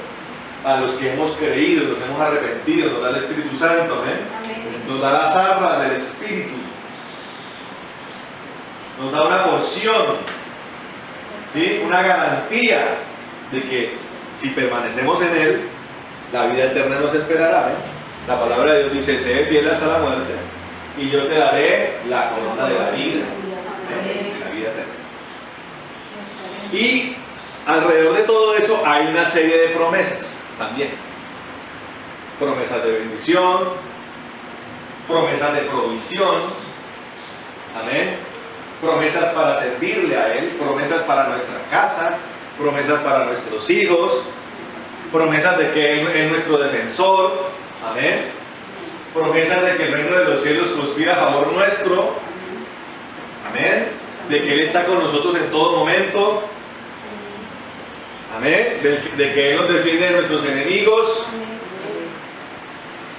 a los que hemos creído, nos hemos arrepentido, nos da el Espíritu Santo. Amén. Nos da la zarra del Espíritu. Nos da una porción, ¿sí? Una garantía de que si permanecemos en Él, la vida eterna nos esperará. La palabra de Dios dice, sé fiel hasta la muerte y yo te daré la corona de la vida, de la vida eterna. Y alrededor de todo eso hay una serie de promesas también. Promesas de bendición, promesas de provisión, amén. Promesas para servirle a Él, promesas para nuestra casa, promesas para nuestros hijos, promesas de que Él es nuestro defensor, amén. Promesas de que el reino de los cielos conspira a favor nuestro, amén. De que Él está con nosotros en todo momento, amén. De que Él nos defiende de nuestros enemigos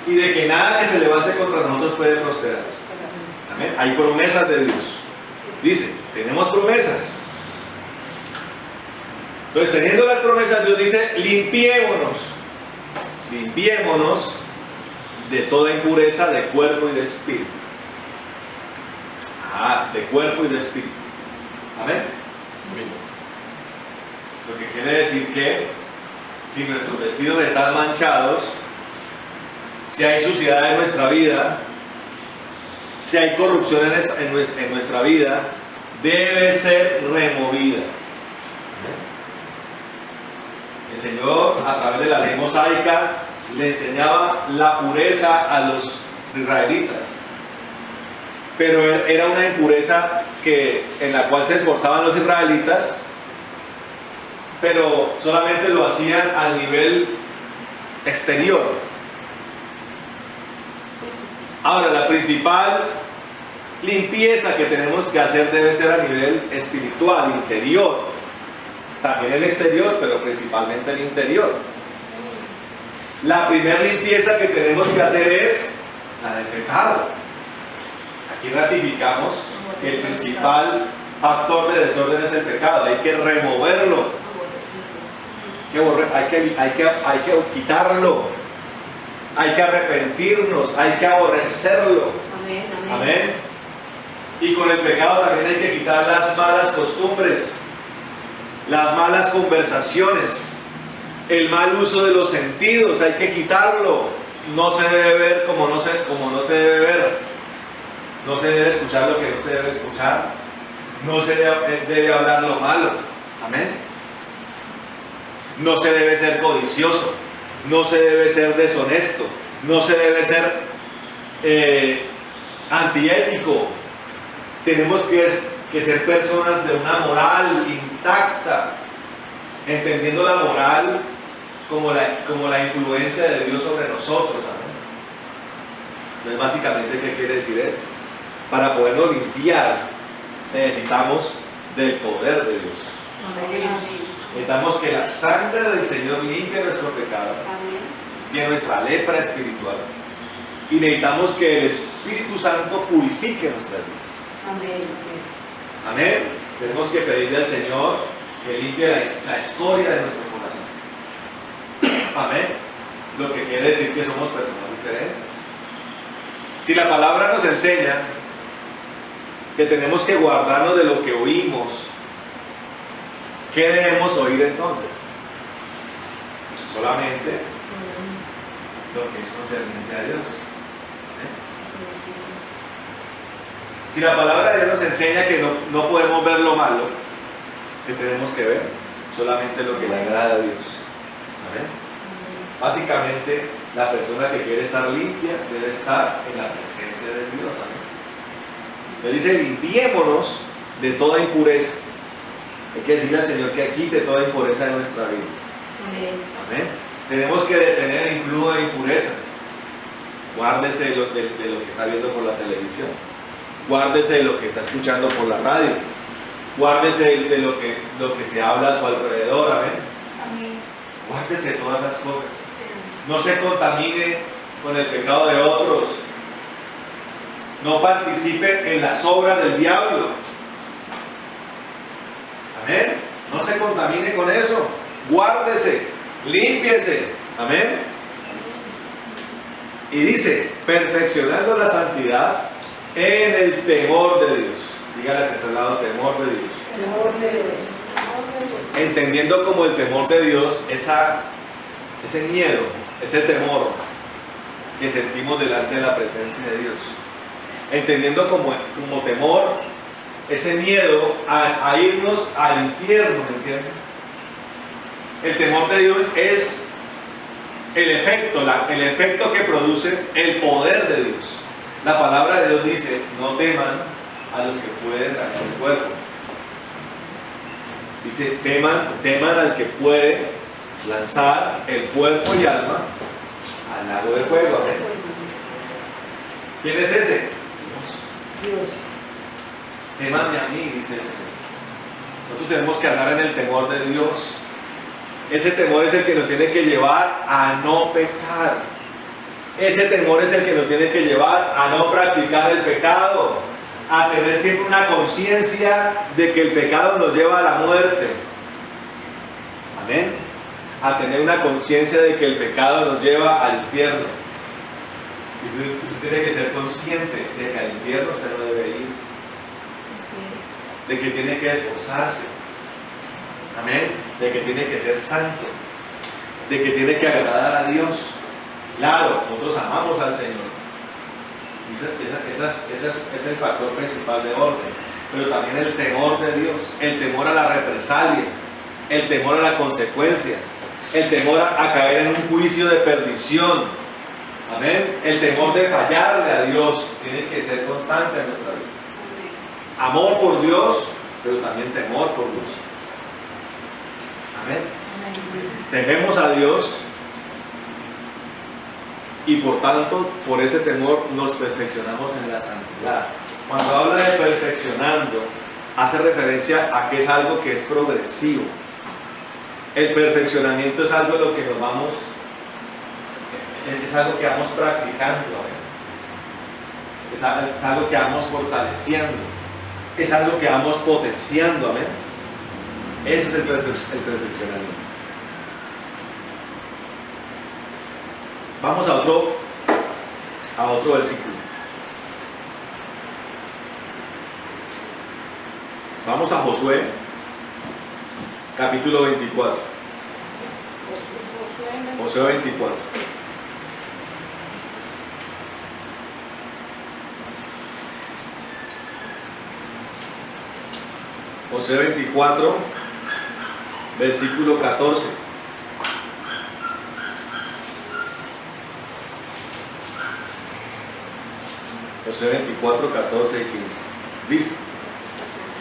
y de que nada que se levante contra nosotros puede prosperar, amén. Hay promesas de Dios. Dice, tenemos promesas. Entonces, teniendo las promesas, Dios dice, limpiémonos de toda impureza de cuerpo y de espíritu. De cuerpo y de espíritu. Amén. Lo que quiere decir que si nuestros vestidos están manchados, si hay suciedad en nuestra vida, si hay corrupción en nuestra vida, debe ser removida. El Señor, a través de la ley mosaica, le enseñaba la pureza a los israelitas. Pero era una impureza en la cual se esforzaban los israelitas, pero solamente lo hacían a nivel exterior. Ahora, la principal limpieza que tenemos que hacer debe ser a nivel espiritual, interior. También el exterior, pero principalmente el interior. La primera limpieza que tenemos que hacer es la del pecado. Aquí ratificamos que el principal factor de desorden es el pecado. Hay que removerlo. Hay que quitarlo. Hay que arrepentirnos, hay que aborrecerlo. Amén. Y con el pecado también hay que quitar las malas costumbres, las malas conversaciones, el mal uso de los sentidos, hay que quitarlo. No se debe ver como no se debe ver. No se debe escuchar lo que no se debe escuchar. No se debe hablar lo malo. Amén. No se debe ser codicioso. No se debe ser deshonesto, no se debe ser antiético. Tenemos que ser personas de una moral intacta, entendiendo la moral como la influencia de Dios sobre nosotros. ¿Amén? Entonces, básicamente, ¿qué quiere decir esto? Para podernos limpiar, necesitamos del poder de Dios. Amén. Necesitamos que la sangre del Señor limpie nuestro pecado, limpie nuestra lepra espiritual, y necesitamos que el Espíritu Santo purifique nuestras vidas. Amén. Amén. Tenemos que pedirle al Señor que limpie la escoria de nuestro corazón. Amén. Lo que quiere decir que somos personas diferentes. Si la palabra nos enseña que tenemos que guardarnos de lo que oímos, ¿qué debemos oír entonces? Solamente lo que es concerniente a Dios. Si la palabra de Dios nos enseña que no podemos ver lo malo, ¿Qué tenemos que ver? Solamente lo que le agrada a Dios. Amén. Básicamente, la persona que quiere estar limpia debe estar en la presencia de Dios. Amén. Le dice, limpiémonos de toda impureza. Hay que decirle al Señor que quite toda impureza de nuestra vida. Amén. Amén. Tenemos que detener el influjo de impureza. Guárdese de lo que está viendo por la televisión. Guárdese de lo que está escuchando por la radio. Guárdese de lo que se habla a su alrededor. Amén. Amén. Guárdese de todas esas cosas. No se contamine con el pecado de otros. No participe en las obras del diablo. Amén. No se contamine con eso. Guárdese. Límpiese. Amén. Y dice, perfeccionando la santidad en el temor de Dios. Dígale que está al lado, temor de Dios. Temor de Dios. Entendiendo como el temor de Dios, ese miedo, ese temor que sentimos delante de la presencia de Dios. Entendiendo como temor, ese miedo a irnos al infierno, ¿me entienden? El temor de Dios es el efecto que produce el poder de Dios. La palabra de Dios dice, no teman a los que pueden dañar el cuerpo. Dice, teman al que puede lanzar el cuerpo y alma al lago de fuego. ¿Amén? ¿Quién es ese? Dios. Temanme a mí, dice el Señor. Nosotros tenemos que andar en el temor de Dios. Ese temor es el que nos tiene que llevar a no pecar. Ese temor es el que nos tiene que llevar a no practicar el pecado, a tener siempre una conciencia de que el pecado nos lleva a la muerte. Amén. A tener una conciencia de que el pecado nos lleva al infierno. Usted tiene que ser consciente de que al infierno usted no debe ir, de que tiene que esforzarse. Amén. De que tiene que ser santo, de que tiene que agradar a Dios. Claro, nosotros amamos al Señor. Ese es el factor principal de orden. Pero también el temor de Dios, el temor a la represalia, el temor a la consecuencia, el temor a caer en un juicio de perdición. Amén. El temor de fallarle a Dios tiene que ser constante en nuestra vida. Amor por Dios, pero también temor por Dios. Amén. Tememos a Dios y por tanto, por ese temor nos perfeccionamos en la santidad. Cuando habla de perfeccionando, hace referencia a que es algo que es progresivo. El perfeccionamiento es algo de lo que nos vamos, es algo que vamos practicando, es algo que vamos fortaleciendo, es algo que vamos potenciando, amén. Eso es el perfeccionamiento. Vamos a otro versículo. Vamos a Josué, capítulo 24. Josué 24. Josué 24, versículo 14. Josué 24, 14 y 15. Dice.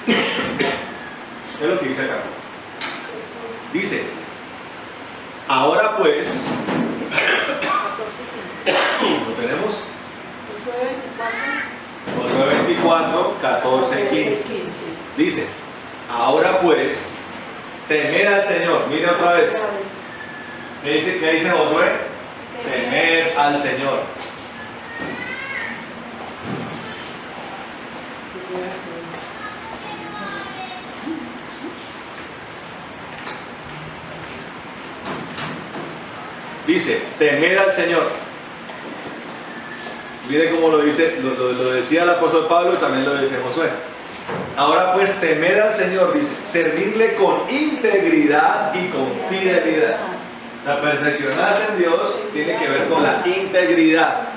¿Qué es lo que dice acá? Dice, ahora pues, ¿lo tenemos? Josué 24, 14 y 15. Dice, ahora pues, temed al Señor. Mire otra vez. ¿Qué dice Josué? Temed al Señor. Dice, temed al Señor. Mire cómo lo dice, lo decía el apóstol Pablo y también lo dice Josué. Ahora pues temed al Señor, dice, servirle con integridad y con fidelidad. O sea, perfeccionarse en Dios tiene que ver con la integridad.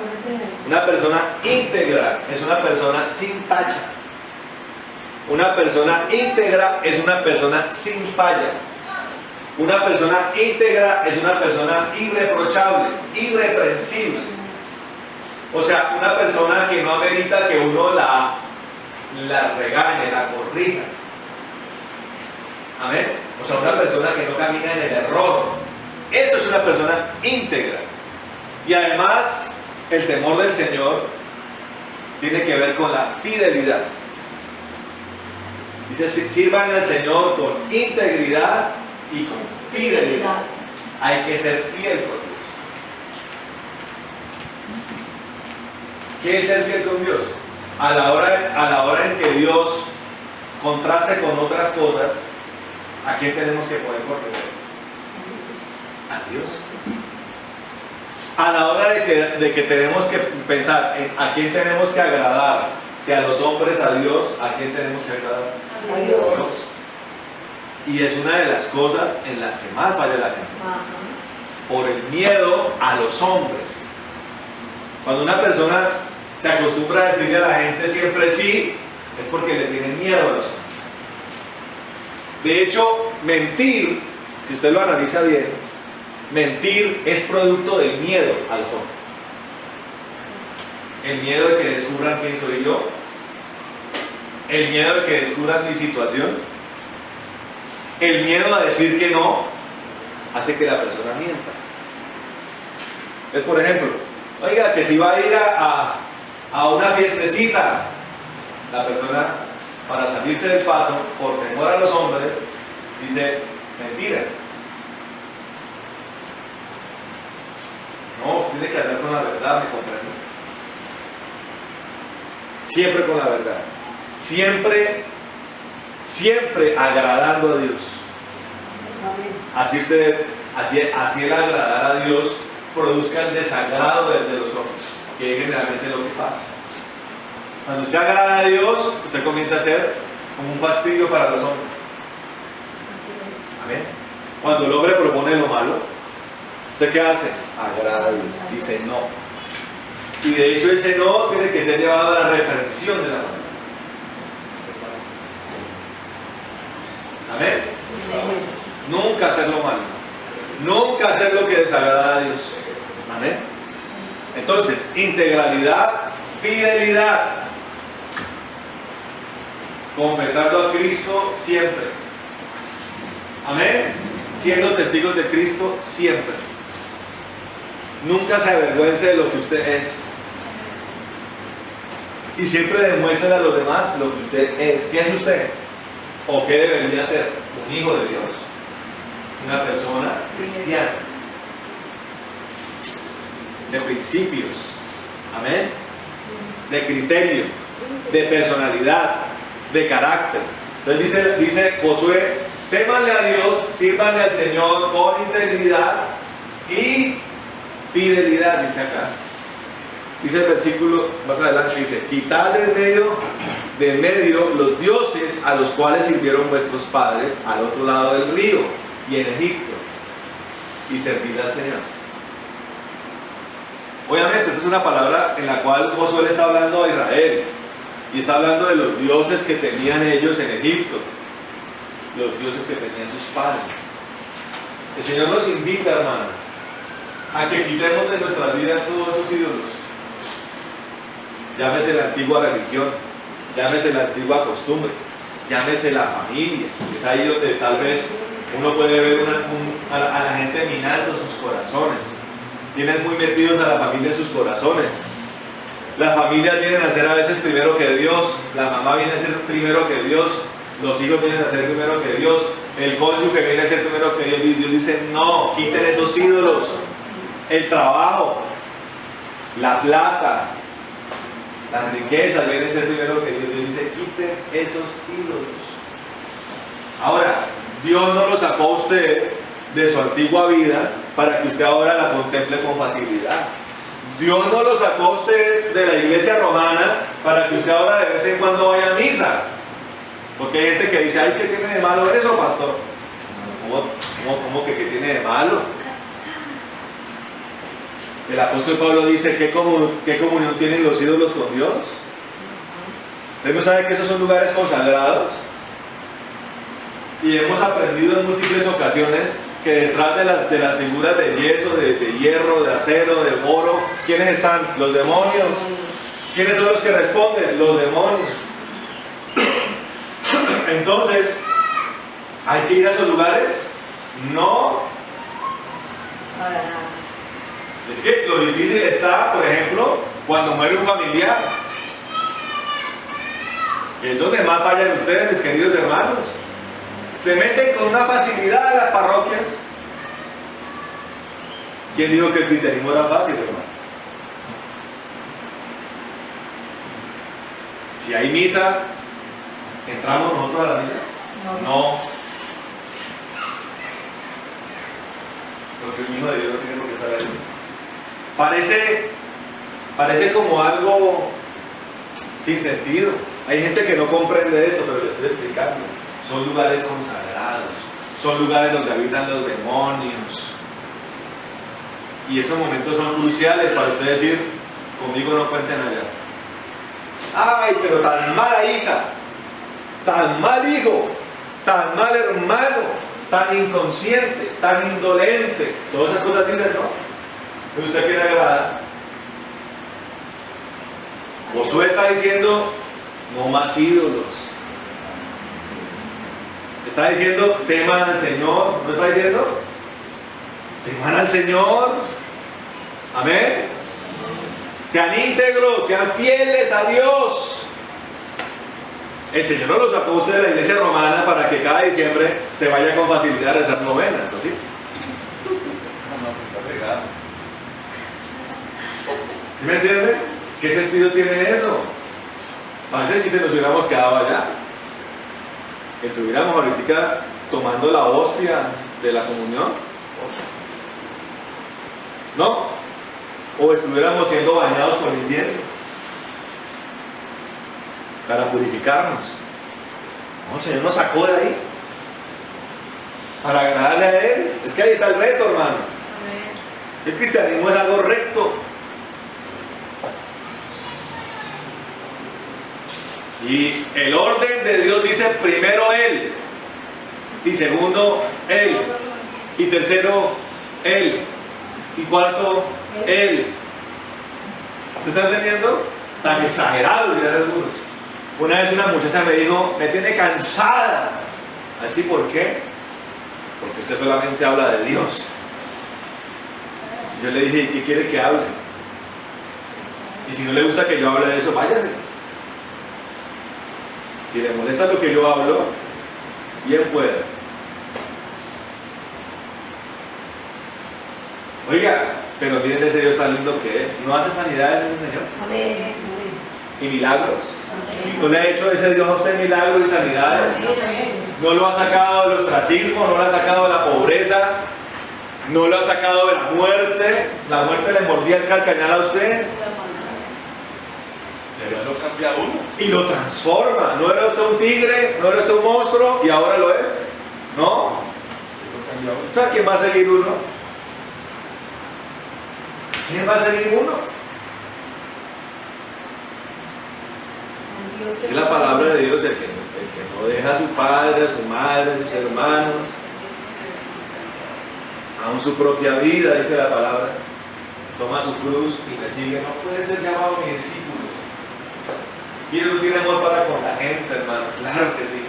Una persona íntegra es una persona sin tacha. Una persona íntegra es una persona sin falla. Una persona íntegra es una persona irreprochable, irreprensible. O sea, una persona que no amerita que uno la regañe, la corrija. Amén. O sea, una persona que no camina en el error. Eso es una persona íntegra. Y además, el temor del Señor tiene que ver con la fidelidad. Dice, sirvan al Señor con integridad y con fidelidad. Hay que ser fiel con Dios. ¿Qué es ser fiel con Dios? A la hora en que Dios contraste con otras cosas, ¿a quién tenemos que poner por primero? A Dios. A la hora de que tenemos que pensar en a quién tenemos que agradar, si a los hombres, a Dios, ¿a quién tenemos que agradar? A Dios. Y es una de las cosas en las que más falla la gente. Por el miedo a los hombres. Cuando una persona se acostumbra a decirle a la gente siempre sí, es porque le tiene miedo a los hombres. De hecho, mentir, si usted lo analiza bien, mentir es producto del miedo a los hombres. El miedo de que descubran quién soy yo, el miedo de que descubran mi situación, el miedo a decir que no, hace que la persona mienta. Es, por ejemplo, oiga, que si va a ir a una fiestecita, la persona, para salirse del paso, por temor a los hombres, dice mentira. No, tiene que hablar con la verdad, me comprende. Siempre con la verdad. Siempre agradando a Dios. Así el agradar a Dios produzca el desagrado de los hombres, que es generalmente lo que pasa. Cuando usted agrada a Dios, usted comienza a ser como un fastidio para los hombres. Amén. Cuando el hombre propone lo malo, ¿usted qué hace? Agrada a Dios. Dice no. Y de hecho ese no tiene que ser llevado a la reprensión de la mano. Amén. Nunca hacer lo malo. Nunca hacer lo que desagrada a Dios. Amén. Entonces, integralidad, fidelidad. Confesando a Cristo siempre. Amén. Siendo testigos de Cristo siempre. Nunca se avergüence de lo que usted es. Y siempre demuestre a los demás lo que usted es. ¿Qué es usted? ¿O qué debería ser? Un hijo de Dios. Una persona cristiana. De principios. Amén. De criterio. De personalidad. De carácter. Entonces dice Josué, témanle a Dios, sírvanle al Señor con integridad y fidelidad, dice acá. Dice el versículo más adelante, dice, quitad de en medio los dioses a los cuales sirvieron vuestros padres al otro lado del río y en Egipto, y servid al Señor. Obviamente esa es una palabra en la cual Josué le está hablando a Israel y está hablando de los dioses que tenían ellos en Egipto, los dioses que tenían sus padres. El Señor nos invita, hermano, a que quitemos de nuestras vidas todos esos ídolos. Llámese la antigua religión, llámese la antigua costumbre, llámese la familia. Es ahí donde tal vez uno puede ver a la gente minando sus corazones. Tienen muy metidos a la familia en sus corazones. Las familias vienen a ser a veces primero que Dios, la mamá viene a ser primero que Dios, los hijos vienen a ser primero que Dios, el cónyuge viene a ser primero que Dios. Y Dios dice, no, quiten esos ídolos. El trabajo, la plata, las riquezas vienen a ser primero que Dios. Dios dice, quiten esos ídolos. Ahora, Dios no lo sacó a usted de su antigua vida para que usted ahora la contemple con facilidad. Dios no lo sacó a usted de la iglesia romana para que usted ahora de vez en cuando vaya a misa. Porque hay gente que dice, ay, ¿qué tiene de malo eso, pastor? ¿Cómo que qué tiene de malo? El apóstol Pablo dice, ¿qué comunión tienen los ídolos con Dios? ¿Usted no sabe que esos son lugares consagrados? Y hemos aprendido en múltiples ocasiones que detrás de las figuras de yeso, de hierro, de acero, de oro, ¿quiénes están? Los demonios. ¿Quiénes son los que responden? Los demonios. Entonces, ¿hay que ir a esos lugares? No. Ahora nada. Es que lo difícil está, por ejemplo, cuando muere un familiar, que es donde más fallan ustedes, mis queridos hermanos. Se meten con una facilidad a las parroquias. ¿Quién dijo que el cristianismo era fácil, hermano? Si hay misa, ¿entramos nosotros a la misa? No. Porque el hijo de Dios no tiene por qué estar ahí. Parece como algo sin sentido. Hay gente que no comprende esto, pero les estoy explicando. Son lugares consagrados, son lugares donde habitan los demonios. Y esos momentos son cruciales para usted decir, conmigo no cuenten allá. Ay, pero tan mala hija, tan mal hijo, tan mal hermano, tan inconsciente, tan indolente. Todas esas cosas dicen, ¿no? ¿Pero usted quién agrada? Josué está diciendo, no más ídolos. Está diciendo, teman al Señor. ¿No está diciendo? Teman al Señor. Amén. Sean íntegros, sean fieles a Dios. El Señor no lo sacó usted de la iglesia romana para que cada diciembre se vaya con facilidad a rezar novena, ¿no? ¿Sí? No, está pegado. ¿Sí me entiende? ¿Qué sentido tiene eso? Parece si nos hubiéramos quedado allá. Estuviéramos ahorita tomando la hostia de la comunión, ¿no? O estuviéramos siendo bañados con incienso para purificarnos. No, el Señor nos sacó de ahí para agradarle a Él. Es que ahí está el reto, hermano. El cristianismo es algo recto. Y el orden de Dios dice primero Él, y segundo Él, y tercero Él, y cuarto Él. ¿Usted está entendiendo? Tan exagerado, dirán algunos. Una vez una muchacha me dijo, me tiene cansada. ¿Así por qué? Porque usted solamente habla de Dios. Yo le dije, ¿y qué quiere que hable? Y si no le gusta que yo hable de eso, váyase. Si le molesta lo que yo hablo, bien pueda. Oiga, pero miren ese Dios tan lindo que es. ¿No hace sanidades ese Señor? Amén. ¿Y milagros? Amén. ¿No le ha hecho ese Dios a usted milagros y sanidades? ¿No lo ha sacado del ostracismo? ¿No lo ha sacado de la pobreza? ¿No lo ha sacado de la muerte? ¿La muerte le mordía el calcañal a usted? Ya lo cambia uno. Y lo transforma. ¿No era usted un tigre? ¿No era usted un monstruo? ¿Y ahora lo es? ¿No? Lo cambia uno. O sea, ¿quién va a seguir uno? ¿Quién va a seguir uno? Es la palabra de Dios, el que no deja a su padre, a su madre, a sus hermanos, aún su propia vida, dice la palabra, toma su cruz y me sigue. No puede ser llamado mi discípulo. Y él no tiene amor para con la gente, hermano. Claro que sí.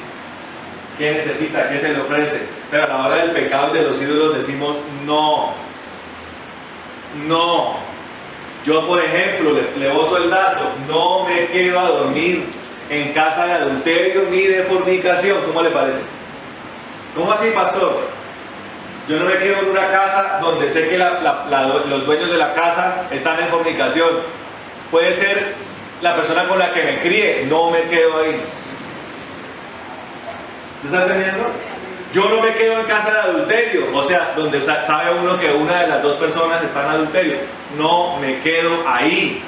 ¿Qué necesita? ¿Qué se le ofrece? Pero a la hora del pecado y de los ídolos decimos no. No. Yo, por ejemplo, le boto el dato. No me quedo a dormir en casa de adulterio ni de fornicación. ¿Cómo le parece? ¿Cómo así, pastor? Yo no me quedo en una casa donde sé que los dueños de la casa están en fornicación. Puede ser la persona con la que me crié, no me quedo ahí. ¿Se está entendiendo? Yo no me quedo en casa de adulterio, o sea, donde sabe uno que una de las dos personas está en adulterio. No me quedo ahí.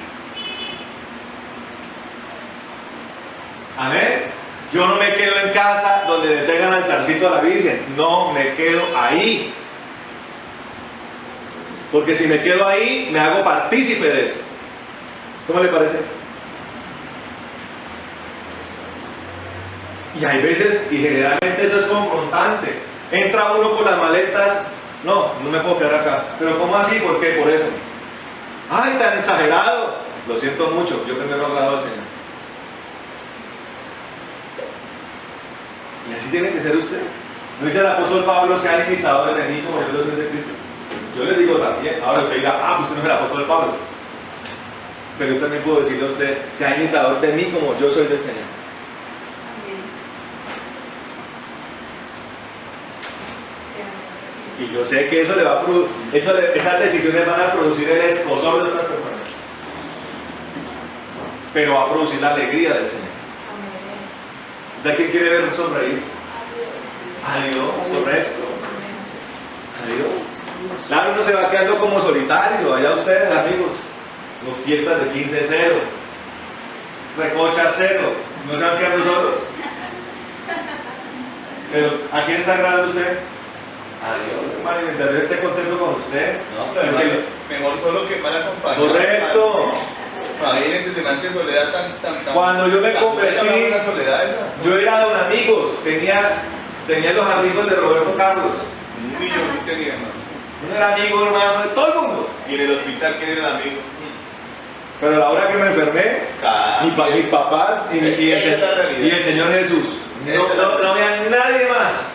Amén. Yo no me quedo en casa donde detengan altarcito a la Virgen. No me quedo ahí. Porque si me quedo ahí, me hago partícipe de eso. ¿Cómo le parece? Y hay veces, y generalmente eso es confrontante. Entra uno con las maletas, no me puedo quedar acá. Pero ¿cómo así? ¿Por qué? Por eso. ¡Ay, tan exagerado! Lo siento mucho, yo primero agrado al Señor. Y así tiene que ser usted. No dice el apóstol Pablo, sean imitadores de mí como yo lo soy de Cristo. Yo les digo también, ahora usted dirá, pues usted no es el apóstol Pablo. Pero yo también puedo decirle a usted, sea imitador de mí como yo soy del Señor. Y yo sé que eso le va a esas decisiones van a producir el escozor de otras personas. Pero va a producir la alegría del Señor. ¿Usted quién quiere ver sonreír? A Dios, correcto. A Dios. Claro, uno se va quedando como solitario. Allá ustedes, amigos. Los fiestas de 15-0. Recocha 0. ¿No se van quedando solos? Pero ¿a quién está agradando usted? A Dios, hermano. Mientras yo esté contento con usted. No, pero mejor solo que mal acompañado. Correcto. Imagínense semejante soledad tan. Cuando yo me convertí, la soledad esa. yo era don amigos. Tenía los amigos de Roberto Carlos. Un millón sí tenía, hermano. Uno era amigo, hermano, de todo el mundo. Y en el hospital, ¿quién era el amigo? Pero a la hora que me enfermé, mis papás y el Señor Jesús. No había nadie más.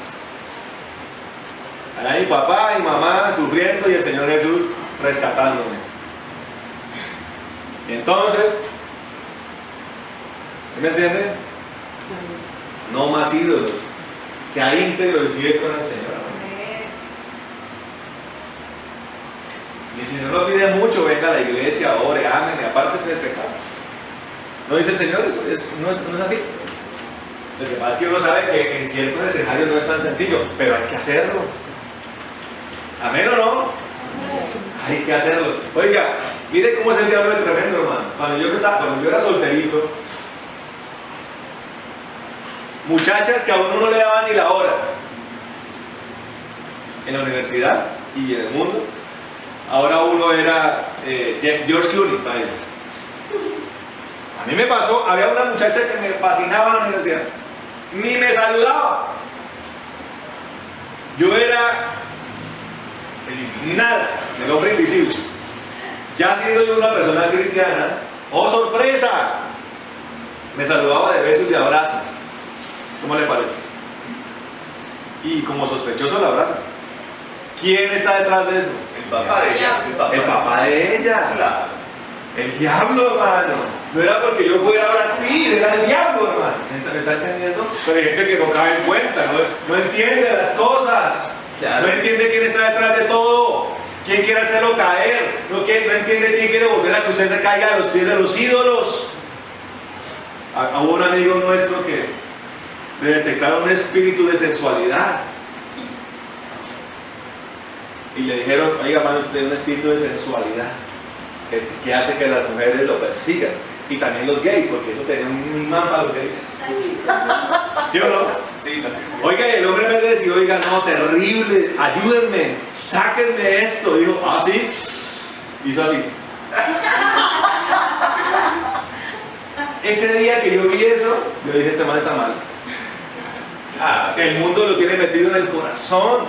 Era mi papá y mamá sufriendo y el Señor Jesús rescatándome. Y entonces, ¿sí me entiende? No más ídolos. Sea íntegro y fiel con el Señor. Y el Señor lo pide mucho, venga a la iglesia, ore, amen, y apártese del pecado. ¿No dice el Señor? Eso no es así. Lo que pasa es que uno sabe que en ciertos escenarios no es tan sencillo, pero hay que hacerlo. ¿Amén o no? Hay que hacerlo. Oiga, mire cómo es el diablo de tremendo, hermano. Cuando yo era solterito, muchachas que a uno no le daban ni la hora en la universidad y en el mundo. Ahora uno era George Clooney para ellos. A mí me pasó, había una muchacha que me fascinaba en la universidad, ni me saludaba. Yo era nada, el hombre invisible. Ya siendo yo una persona cristiana, ¡oh sorpresa! Me saludaba de besos y de abrazos. ¿Cómo le parece? Y como sospechoso la abraza. ¿Quién está detrás de eso? El papá de ella. El papá de ella. Claro. El diablo, hermano. No era porque yo fuera Brad Pitt, era el diablo, hermano. ¿Me está entendiendo? Pero hay gente que no cae en cuenta, no entiende las cosas. Claro. No entiende quién está detrás de todo. ¿Quién quiere hacerlo caer? No entiende quién quiere volver a que usted se caiga a los pies de los ídolos. Hubo un amigo nuestro que le detectaron un espíritu de sensualidad. Y le dijeron, oiga, hermano, usted tiene un espíritu de sensualidad que hace que las mujeres lo persigan. Y también los gays, porque eso tenía un imán para los gays. ¿Sí o no? Sí, Oiga, y el hombre en vez de decir, oiga, no, terrible, ayúdenme, sáquenme esto. Dijo, ah, sí. Hizo así. Ese día que yo vi eso, yo dije, este man está mal. El mundo lo tiene metido en el corazón.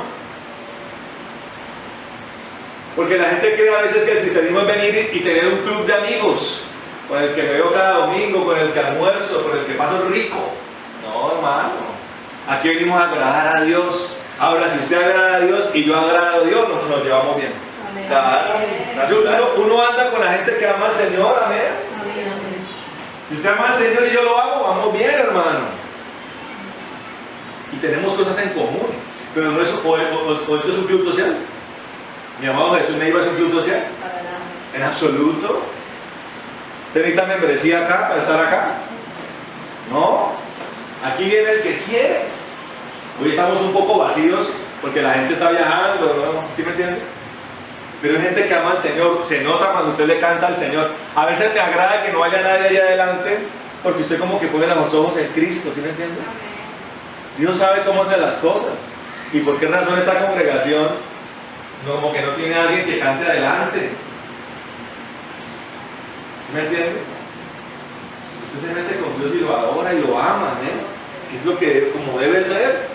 Porque la gente cree a veces que el cristianismo es venir y tener un club de amigos con el que me veo cada domingo, con el que almuerzo, con el que paso rico. No, hermano. Aquí venimos a agradar a Dios. Ahora, si usted agrada a Dios y yo agrado a Dios, nos llevamos bien. Claro. Uno anda con la gente que ama al Señor, amén. Si usted ama al Señor y yo lo amo, vamos bien, hermano. Y tenemos cosas en común. Pero no es, o esto es un club social. Mi amado Jesús Neiva es un club social. En absoluto. ¿Usted necesita membresía acá para estar acá? No. Aquí viene el que quiere. Hoy estamos un poco vacíos porque la gente está viajando, ¿no? ¿Sí me entiende? Pero hay gente que ama al Señor. Se nota cuando usted le canta al Señor. A veces me agrada que no haya nadie allá adelante porque usted como que pone los ojos en Cristo, ¿sí me entiende? Dios sabe cómo hacer las cosas. ¿Y por qué razón esta congregación como que no tiene a alguien que cante adelante? ¿Sí me entiende? Usted se mete con Dios y lo adora y lo ama, ¿eh? que es lo que como debe ser.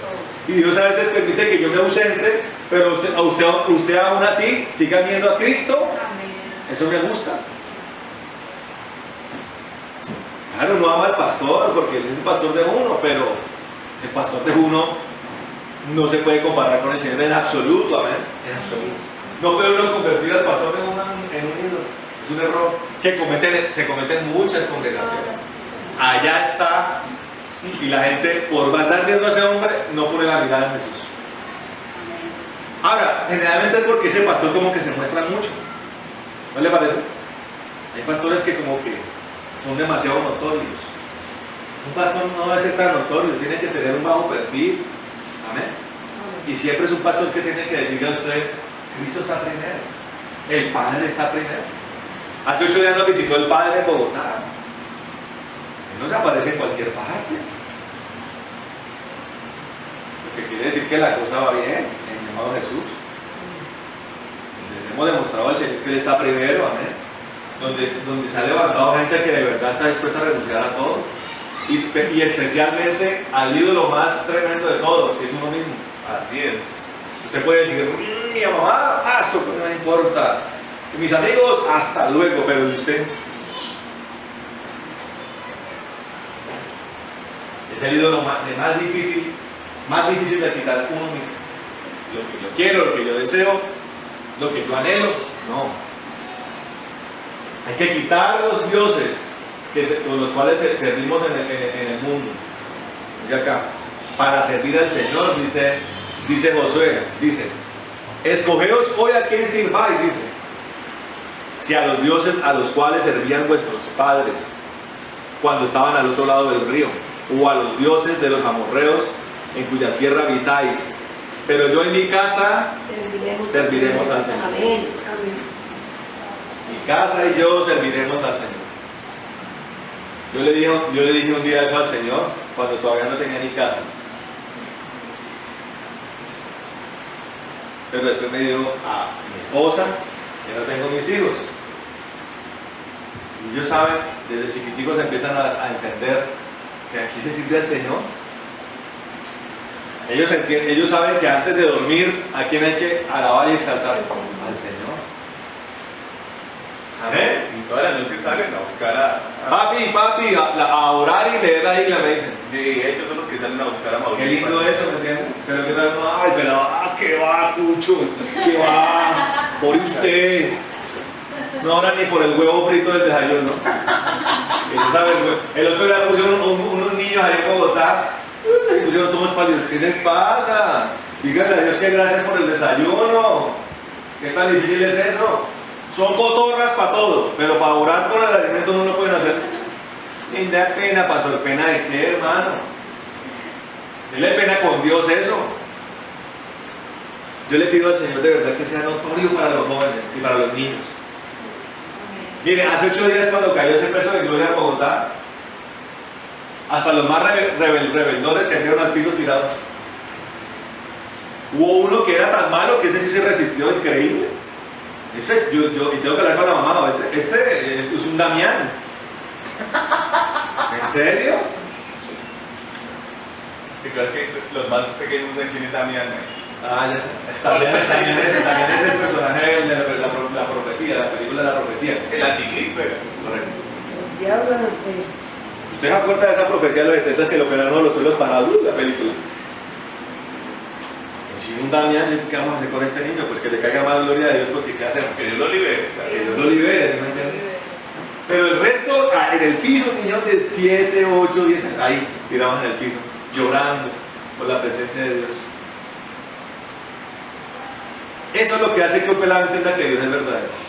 Y Dios a veces permite que yo me ausente, pero usted aún así siga viendo a Cristo. Eso me gusta. Claro, uno ama al pastor porque él es el pastor de uno, pero el pastor de uno no se puede comparar con el Señor en absoluto, amén. En absoluto. No puede uno convertir al pastor de uno en un ídolo. Es un error que se comete en muchas congregaciones. Allá está, y la gente, por andar viendo a ese hombre, no pone la mirada en Jesús. Ahora, generalmente es porque ese pastor como que se muestra mucho. ¿No le parece? Hay pastores que como que son demasiado notorios. Un pastor no debe ser tan notorio, tiene que tener un bajo perfil. Amén. Y siempre es un pastor que tiene que decirle a usted, Cristo está primero, el Padre está primero. Hace 8 días nos visitó el Padre en Bogotá. Él no se aparece en cualquier parte. Lo que quiere decir que la cosa va bien en el llamado Jesús. Donde hemos demostrado al Señor que Él está primero, amén. Donde se ha levantado gente que de verdad está dispuesta a renunciar a todo. Y especialmente al ídolo más tremendo de todos, que es uno mismo. Así es. Usted puede decir, mi mamá, eso no me importa. Y mis amigos, hasta luego, pero ¿y usted? Es el ídolo más difícil de quitar uno mismo. Lo que yo quiero, lo que yo deseo, lo que yo anhelo, no. Hay que quitar los dioses con los cuales servimos en el mundo. Dice acá, para servir al Señor, dice Josué, dice, escogeos hoy a quién sirváis, dice, si a los dioses a los cuales servían vuestros padres cuando estaban al otro lado del río, o a los dioses de los amorreos en cuya tierra habitáis, pero yo en mi casa serviremos al Señor. Amén. Mi casa y yo serviremos al Señor. Yo le dije un día eso al Señor cuando todavía no tenía ni casa. Pero después me dio a mi esposa, que no tengo mis hijos. Y ellos saben, desde chiquiticos empiezan a entender que aquí se sirve al Señor. Ellos saben que antes de dormir, ¿a quién hay que alabar y exaltar? Al Señor. Amén. Y todas las noches salen a buscar a Papi, a orar y leer la Biblia, me dicen. Sí, ellos son los que salen a buscar a Mauricio. Qué lindo eso, ¿me entiendes? Pero que tal, ay, pero, ¿qué va, Cucho? ¿Qué va? Por usted. No ahora ni por el huevo frito del desayuno. Eso sabe, el otro día pusieron unos niños ahí en Bogotá. Pusieron todos pálidos. ¿Qué les pasa? Díganle a Dios que gracias por el desayuno. ¿Qué tan difícil es eso? Son cotorras para todo, pero para orar por el alimento no lo pueden hacer. Ni da pena, pastor. ¿Pena de qué, hermano? Dele pena con Dios eso. Yo le pido al Señor de verdad que sea notorio para los jóvenes y para los niños. Mire, hace 8 días cuando cayó ese peso de gloria en Bogotá, hasta los más rebeldores cayeron al piso tirados. Hubo uno que era tan malo que ese sí se resistió, increíble. Y tengo que hablar con la mamá, este es un Damián. ¿En serio? ¿Te crees que los más pequeños no saben quién es Damián? Ya. También es el personaje de la profecía, la película de la profecía. El anticristo. Correcto. El diablo ¿Usted se acuerda de esa profecía de los 70 que lo operaron los pelos parados? La película. Si un Damián, ¿qué vamos a hacer con este niño? Pues que le caiga más gloria a Dios, porque ¿qué hacemos? Que Dios lo libere. Que Dios lo libere, ¿sí me entiendes? Pero el resto, en el piso, niños de 7, 8, 10 años, ahí, tirados en el piso, llorando por la presencia de Dios. Eso es lo que hace que un pelado entienda que Dios es verdadero.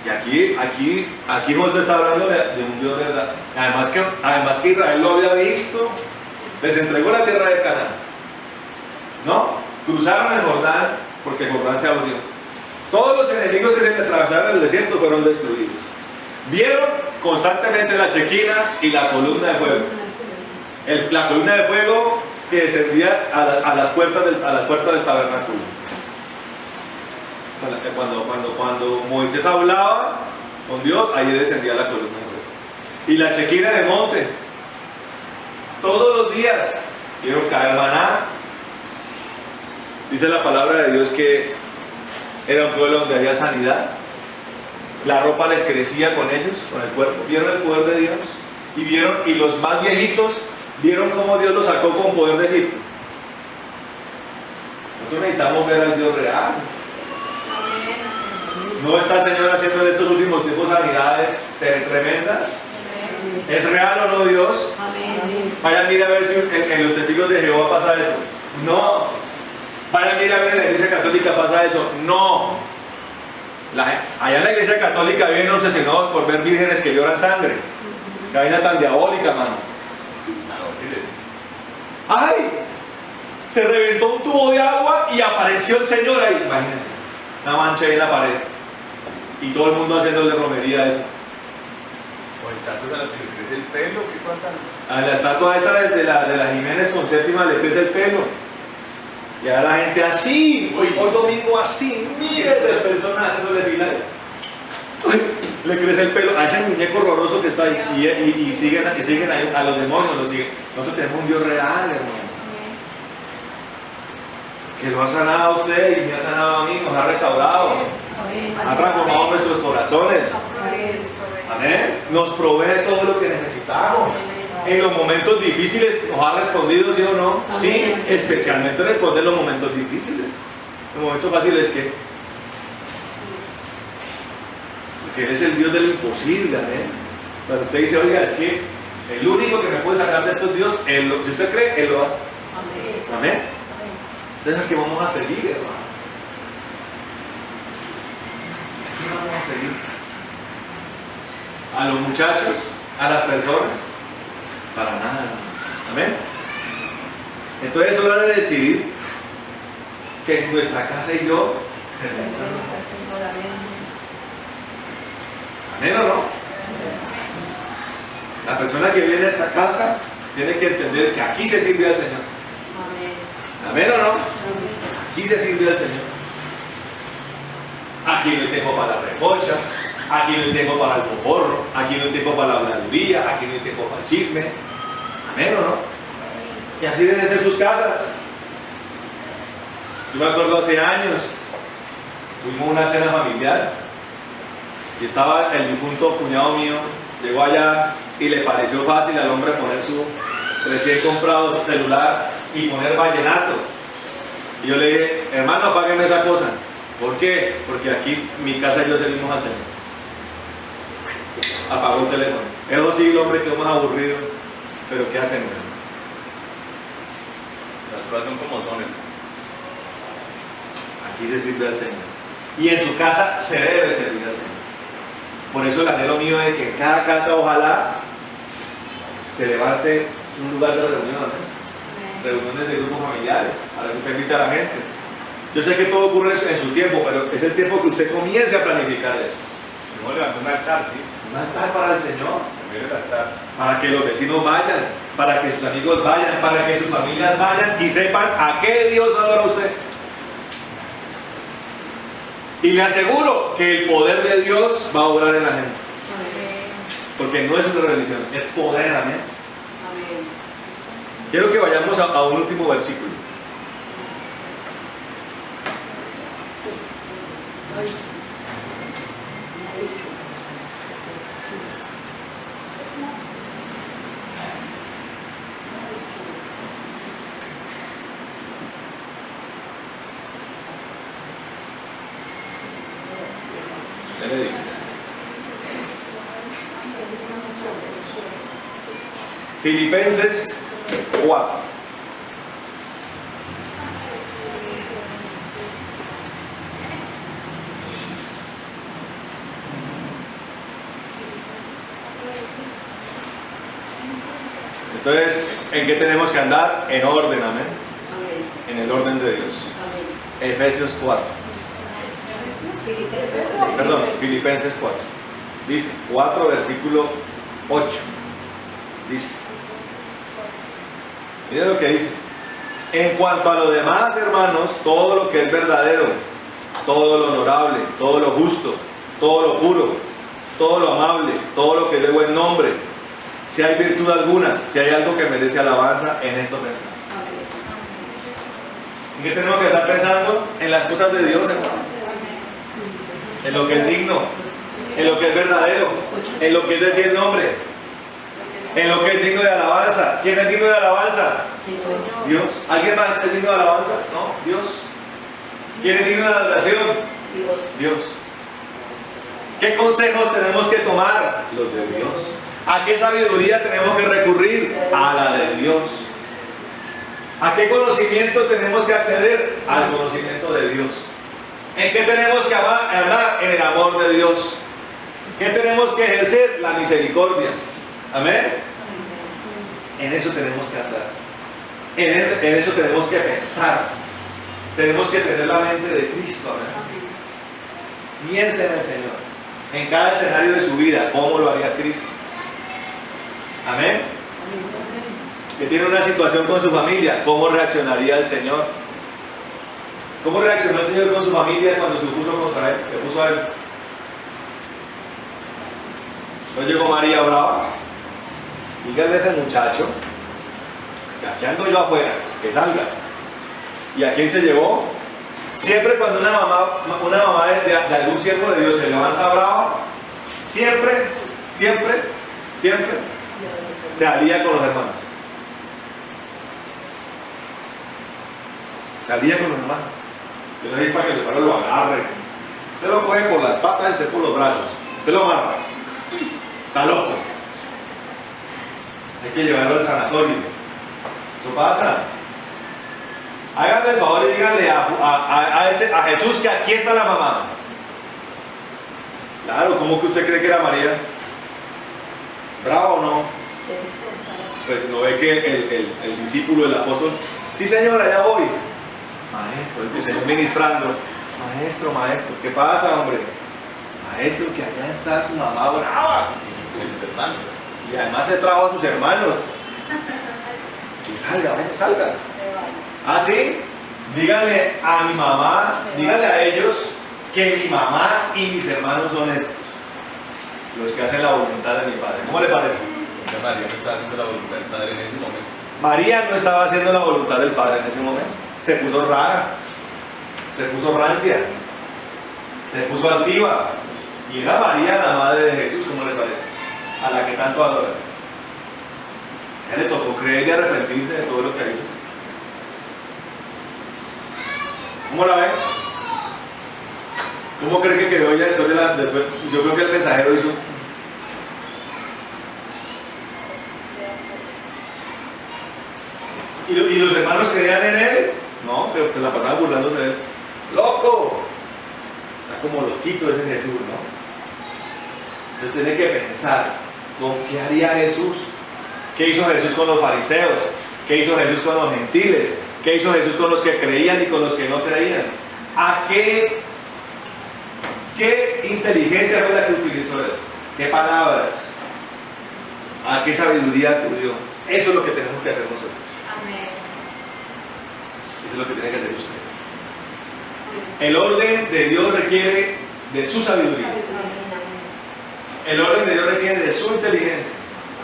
Y aquí Josué está hablando de un Dios verdadero. Además que Israel lo había visto, les entregó la tierra de Canaán. ¿No? Cruzaron el Jordán porque el Jordán se abrió. Todos los enemigos que se le atravesaron en el desierto fueron destruidos. Vieron constantemente la chequina y la columna de fuego. La columna de fuego que servía a las puertas del tabernáculo. Cuando Moisés hablaba con Dios, ahí descendía la columna de fuego. Y la chequina en el monte. todos los días. Vieron caer maná. Dice la palabra de Dios que era un pueblo donde había sanidad. La ropa les crecía con ellos, con el cuerpo. Vieron el poder de Dios. Y los más viejitos vieron cómo Dios los sacó con poder de Egipto. Nosotros necesitamos ver al Dios real. ¿No está el Señor haciendo en estos últimos tiempos sanidades tremendas? ¿Es real o no Dios? Vayan, mira a ver si en los testigos de Jehová pasa eso. No. Vayan, mira a ver en la iglesia católica pasa eso. No. Allá en la iglesia católica viven obsesionados por ver vírgenes que lloran sangre. Qué vaina tan diabólica, mano. ¡Ay! Se reventó un tubo de agua y apareció el Señor ahí. Imagínense. Una mancha ahí en la pared. Y todo el mundo haciéndole romería a eso. O estatuas a las que les crece el pelo, ¿qué faltan? A la estatua esa de la Jiménez con séptima le crece el pelo. Y a la gente así, hoy domingo así, miles de personas haciéndole fila. Le crece el pelo a ese muñeco horroroso que está ahí. Y siguen ahí, a los demonios los siguen. Nosotros tenemos un Dios real, hermano. Que lo ha sanado a usted y me ha sanado a mí, nos ha restaurado. Ha transformado nuestros corazones. Amén. Nos provee todo lo que necesitamos. En los momentos difíciles nos ha respondido, ¿sí o no? Sí, especialmente responde en los momentos difíciles. En los momentos fáciles, ¿qué? Porque Él es el Dios de lo imposible, amén. Cuando usted dice, oiga, es que el único que me puede sacar de estos Dios, si usted cree, Él lo hace. Amén. Entonces, ¿a qué vamos a seguir, hermano? ¿A qué vamos a seguir? ¿A los muchachos? ¿A las personas? Para nada. Amén. Entonces es hora de decidir que en nuestra casa y yo serviremos. Amén o no. La persona que viene a esta casa tiene que entender que aquí se sirve al Señor. Amén o no. Aquí se sirve al Señor. Aquí no hay tiempo para la recocha. Aquí no hay tiempo para el poporro, aquí no hay tiempo para la habladuría, aquí no hay tiempo para el chisme. Amén o no. Y así deben ser sus casas. Yo me acuerdo hace años, tuvimos una cena familiar y estaba el difunto cuñado mío, llegó allá y le pareció fácil al hombre poner su recién comprado celular y poner vallenato. Y yo le dije, hermano, apágueme esa cosa. ¿Por qué? Porque aquí en mi casa y yo servimos al Señor. Apagó el teléfono. Eso sí, el hombre quedó más aburrido. Pero ¿qué hacen? Las cosas son como son. Aquí se sirve al Señor. Y en su casa se debe servir al Señor. Por eso el anhelo mío es que en cada casa ojalá se levante un lugar de reuniones. Reuniones de grupos familiares. A la que usted invita a la gente. Yo sé que todo ocurre en su tiempo, pero es el tiempo que usted comience a planificar eso. Vamos a levantar un altar, ¿sí? Un altar para el Señor. Primero el altar. Para que los vecinos vayan, para que sus amigos vayan, para que sus familias vayan y sepan a qué Dios adora a usted. Y le aseguro que el poder de Dios va a obrar en la gente. Porque no es una religión, es poder, amén. Quiero que vayamos a un último versículo. Filipenses 4. Entonces, ¿en qué tenemos que andar? En orden, amén. En el orden de Dios. Efesios 4. Perdón, Filipenses 4. Dice 4, versículo 8. Dice. Miren lo que dice. En cuanto a lo demás, hermanos, todo lo que es verdadero, todo lo honorable, todo lo justo, todo lo puro, todo lo amable, todo lo que es de buen nombre, si hay virtud alguna, si hay algo que merece alabanza, en esto pensamos. ¿En qué tenemos que estar pensando? En las cosas de Dios, hermano. En lo que es digno, en lo que es verdadero, en lo que es de fiel nombre, en lo que es digno de alabanza. ¿Quién es digno de alabanza? Dios. ¿Alguien más es digno de alabanza? No, Dios. ¿Quién es digno de adoración? Dios. ¿Qué consejos tenemos que tomar? Los de Dios. ¿A qué sabiduría tenemos que recurrir? A la de Dios. ¿A qué conocimiento tenemos que acceder? Al conocimiento de Dios. ¿En qué tenemos que andar? En el amor de Dios. ¿Qué tenemos que ejercer? La misericordia. Amén. En eso tenemos que andar. En eso tenemos que pensar. Tenemos que tener la mente de Cristo. Amén. Piensa en el Señor. En cada escenario de su vida, ¿cómo lo haría Cristo? Amén. Que tiene una situación con su familia, ¿cómo reaccionaría el Señor? ¿Cómo reaccionó el Señor con su familia cuando se puso contra él? Se puso a él. No llegó María brava. Dígale a ese muchacho, que aquí ando yo afuera, que salga. ¿Y a quién se llevó? Siempre cuando una mamá de algún siervo de Dios se levanta brava, siempre se alía con los hermanos. Se alía con los hermanos. Yo le dije para que el hermano lo agarre. Usted lo coge por las patas y usted por los brazos. Usted lo amarra. Está loco. Hay que llevarlo al sanatorio. Eso pasa. Háganme el favor y díganle a Jesús que aquí está la mamá. Claro, ¿cómo que usted cree que era María? ¿Bravo o no? Sí. Pues no ve que el discípulo, el apóstol, sí señora, ya voy. Maestro, el Señor ministrando. Maestro, ¿qué pasa, hombre? Maestro, que allá está su mamá brava. Y además se trajo a sus hermanos. Que salga, salga. ¿Ah, sí? Díganle a mi mamá, díganle a ellos que mi mamá y mis hermanos son estos, los que hacen la voluntad de mi Padre. ¿Cómo le parece? María no estaba haciendo la voluntad del Padre en ese momento. María no estaba haciendo la voluntad del Padre en ese momento. Se puso rara, se puso rancia, se puso altiva. Y era María la madre de Jesús, ¿cómo le parece? A la que tanto adora. A ella le tocó creer y arrepentirse de todo lo que hizo. ¿Cómo la ven? ¿Cómo cree que quedó ella después yo creo que el mensajero hizo? ¿Y los hermanos creían en él? No, se la pasaban burlándose de él. ¡Loco! Está como loquito ese Jesús, ¿no? Entonces tiene que pensar, ¿con qué haría Jesús? ¿Qué hizo Jesús con los fariseos? ¿Qué hizo Jesús con los gentiles? ¿Qué hizo Jesús con los que creían y con los que no creían? ¿A qué inteligencia fue la que utilizó él? ¿Qué palabras? ¿A qué sabiduría acudió? Eso es lo que tenemos que hacer nosotros. Amén. Eso es lo que tiene que hacer usted. Sí. El orden de Dios requiere de su sabiduría. El orden de Dios requiere de su inteligencia.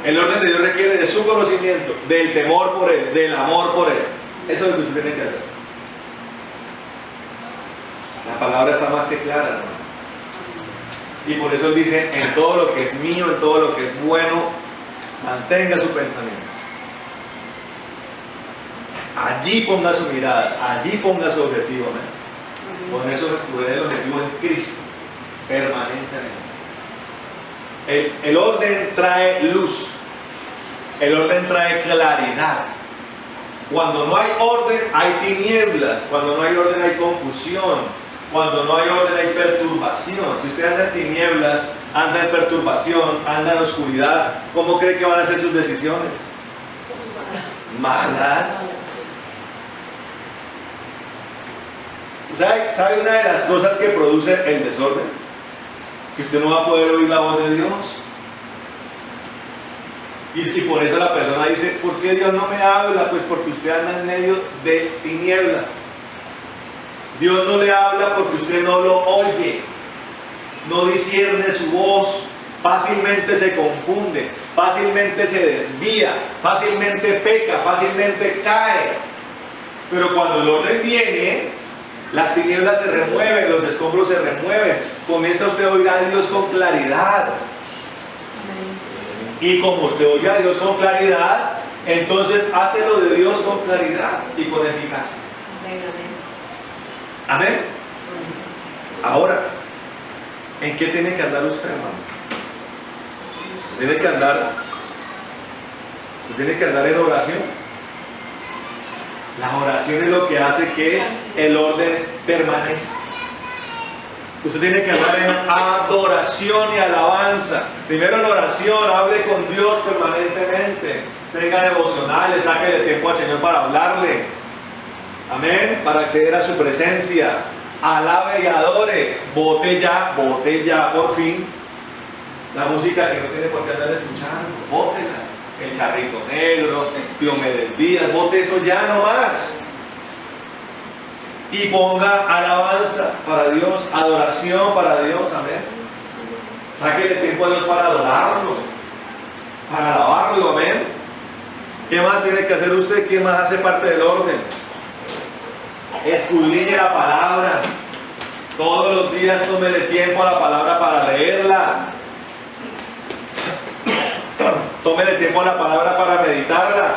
El orden de Dios requiere de su conocimiento, del temor por Él, del amor por Él. Eso es lo que usted tiene que hacer. La palabra está más que clara, ¿no? Y por eso Él dice, en todo lo que es mío, en todo lo que es bueno, mantenga su pensamiento. Allí ponga su mirada, allí ponga su objetivo, ¿no? Poner el objetivo en Cristo, permanentemente. El orden trae luz, el orden trae claridad. Cuando no hay orden hay tinieblas, cuando no hay orden hay confusión, cuando no hay orden hay perturbación. Si usted anda en tinieblas, anda en perturbación, anda en oscuridad, ¿cómo cree que van a ser sus decisiones? Malas. ¿Sabe una de las cosas que produce el desorden? Que usted no va a poder oír la voz de Dios. Y por eso la persona dice, ¿por qué Dios no me habla? Pues porque usted anda en medio de tinieblas. Dios no le habla porque usted no lo oye, no discierne su voz, fácilmente se confunde, fácilmente se desvía, fácilmente peca, fácilmente cae. Pero cuando el orden viene, las tinieblas se remueven, los escombros se remueven, comienza usted a oír a Dios con claridad. Y como usted oye a Dios con claridad, entonces hace lo de Dios con claridad y con eficacia. Amén. Ahora, ¿en qué tiene que andar usted, hermano? Usted tiene que andar en oración. La oración es lo que hace que el orden permanezca. Usted tiene que andar en adoración y alabanza. Primero en oración, hable con Dios permanentemente. Tenga devocionales, sáquele tiempo al Señor para hablarle. Amén. Para acceder a su presencia. Alabe y adore. Bote ya, por fin. La música que no tiene por qué andar escuchando. Bótela. El Charrito Negro, Diomedes Díaz, bote eso ya no más. Y ponga alabanza para Dios, adoración para Dios, amén. Sáquele tiempo a Dios para adorarlo, para alabarlo, amén. ¿Qué más tiene que hacer usted? ¿Qué más hace parte del orden? Escudriñe la palabra. Todos los días tómele tiempo a la palabra para leerla. Tómele tiempo a la palabra para meditarla.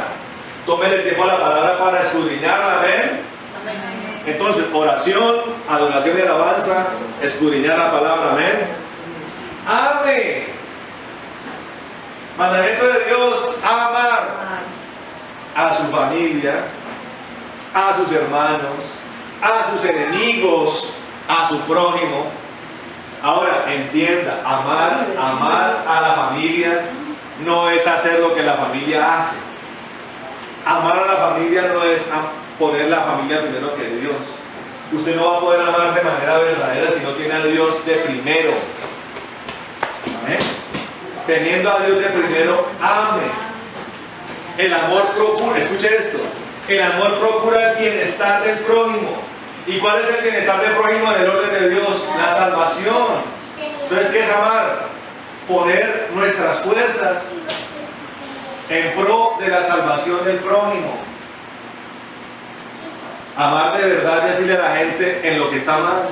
Tómele tiempo a la palabra para escudriñarla, amén. Entonces, oración, adoración y alabanza, escudriñar la palabra, amén. Ame. Mandamiento de Dios, amar a su familia, a sus hermanos, a sus enemigos, a su prójimo. Ahora, entienda, amar a la familia no es hacer lo que la familia hace. Amar a la familia no es poner la familia primero que Dios. Usted no va a poder amar de manera verdadera si no tiene a Dios de primero. ¿Amén? Teniendo a Dios de primero, ame. El amor procura, escuche esto, el amor procura el bienestar del prójimo. ¿Y cuál es el bienestar del prójimo en el orden de Dios? La salvación. Entonces, ¿qué es amar? Poner nuestras fuerzas en pro de la salvación del prójimo. Amar de verdad es decirle a la gente en lo que está mal.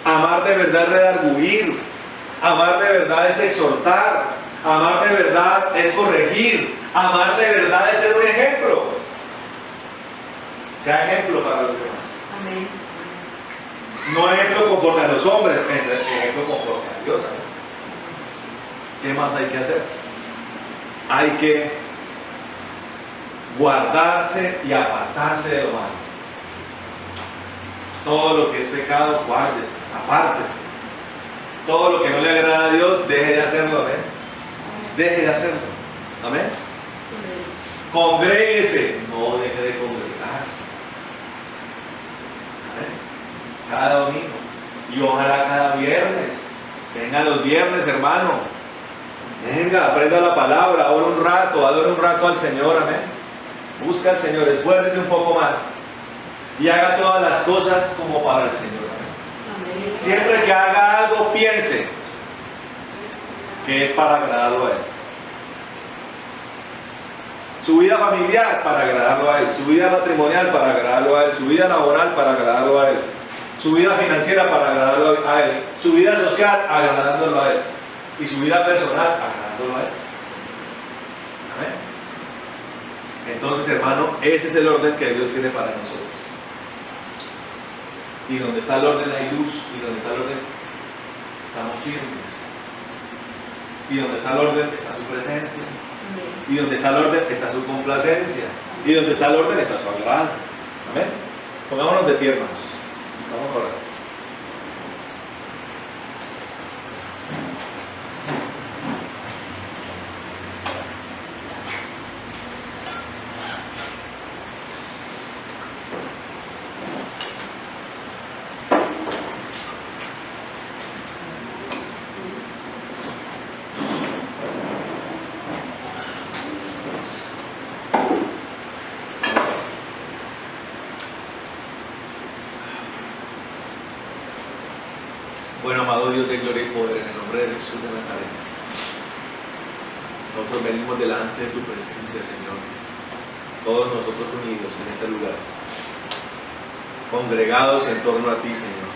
Amar de verdad es redarguir. Amar de verdad es exhortar. Amar de verdad es corregir. Amar de verdad es ser un ejemplo. Sea ejemplo para los demás. Amén. No ejemplo conforme a los hombres, ejemplo conforme a Dios. ¿Amén? ¿Qué más hay que hacer? Hay que guardarse y apartarse de lo malo. Todo lo que es pecado, guárdese, apártese. Todo lo que no le agrada a Dios, deje de hacerlo, amén. Deje de hacerlo, amén. Congréguese, no deje de congregarse. Amén. Cada domingo y ojalá cada viernes. Venga los viernes, hermano. Venga, aprenda la palabra, ore un rato, adore un rato al Señor, amén. Busca al Señor, esfuércese un poco más y haga todas las cosas como para el Señor, amén. Siempre que haga algo, piense que es para agradarlo a Él. Su vida familiar para agradarlo a Él, su vida matrimonial para agradarlo a Él, su vida laboral para agradarlo a Él, su vida financiera para agradarlo a Él, su vida social agradándolo a Él. Y su vida personal agradándolo a Él. Amén. Entonces, hermano, ese es el orden que Dios tiene para nosotros. Y donde está el orden hay luz. Y donde está el orden estamos firmes. Y donde está el orden está su presencia. Y donde está el orden está su complacencia. Y donde está el orden está su agrado. Amén. Pongámonos de pie, hermanos. Vamos a orar. Bueno, amado Dios de gloria y poder, en el nombre de Jesús de Nazaret. Nosotros venimos delante de tu presencia, Señor, todos nosotros unidos en este lugar, congregados en torno a ti, Señor.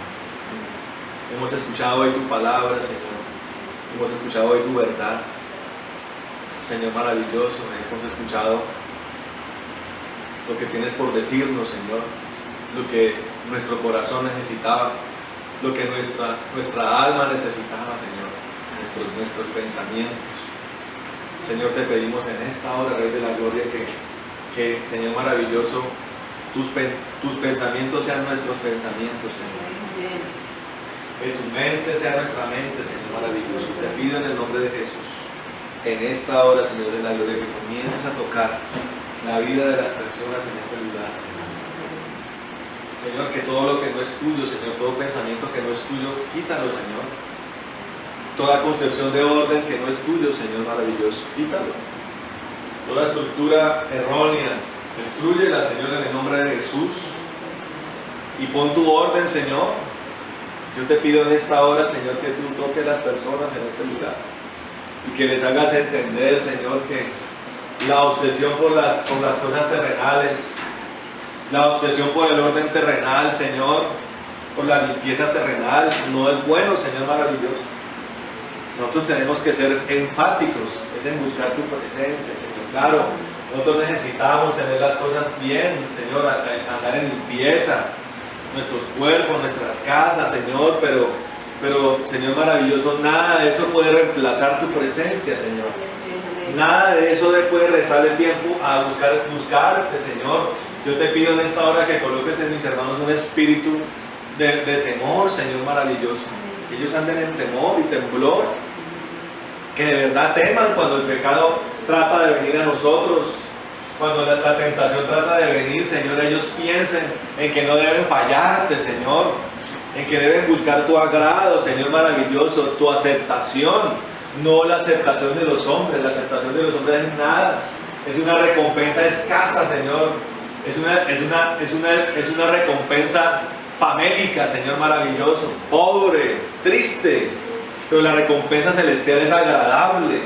Hemos escuchado hoy tu palabra, Señor. Hemos escuchado hoy tu verdad, Señor maravilloso. Hemos escuchado lo que tienes por decirnos, Señor, lo que nuestro corazón necesitaba, lo que nuestra alma necesitaba, Señor, nuestros pensamientos. Señor, te pedimos en esta hora, Rey de la Gloria, que Señor maravilloso, tus pensamientos sean nuestros pensamientos, Señor. Que tu mente sea nuestra mente, Señor maravilloso. Te pido en el nombre de Jesús, en esta hora, Señor de la Gloria, que comiences a tocar la vida de las personas en este lugar, Señor. Señor, que todo lo que no es tuyo, Señor, todo pensamiento que no es tuyo, quítalo, Señor. Toda concepción de orden que no es tuyo, Señor maravilloso, quítalo. Toda estructura errónea, destrúyela, Señor, en el nombre de Jesús. Y pon tu orden, Señor. Yo te pido en esta hora, Señor, que tú toques a las personas en este lugar y que les hagas entender, Señor, que la obsesión por las cosas terrenales, la obsesión por el orden terrenal, Señor, por la limpieza terrenal, no es bueno, Señor maravilloso. Nosotros tenemos que ser empáticos, es en buscar tu presencia, Señor. Claro, nosotros necesitamos tener las cosas bien, Señor, andar en limpieza, nuestros cuerpos, nuestras casas, Señor, pero Señor maravilloso, nada de eso puede reemplazar tu presencia, Señor. Nada de eso puede restarle tiempo a buscarte, Señor. Yo te pido en esta hora que coloques en mis hermanos un espíritu de temor, Señor maravilloso. Que ellos anden en temor y temblor, que de verdad teman cuando el pecado trata de venir a nosotros. Cuando la tentación trata de venir, Señor, ellos piensen en que no deben fallarte, Señor, en que deben buscar tu agrado, Señor maravilloso, tu aceptación, no la aceptación de los hombres. La aceptación de los hombres es nada, es una recompensa escasa, Señor, es una recompensa famélica, Señor maravilloso, pobre, triste, pero la recompensa celestial es agradable.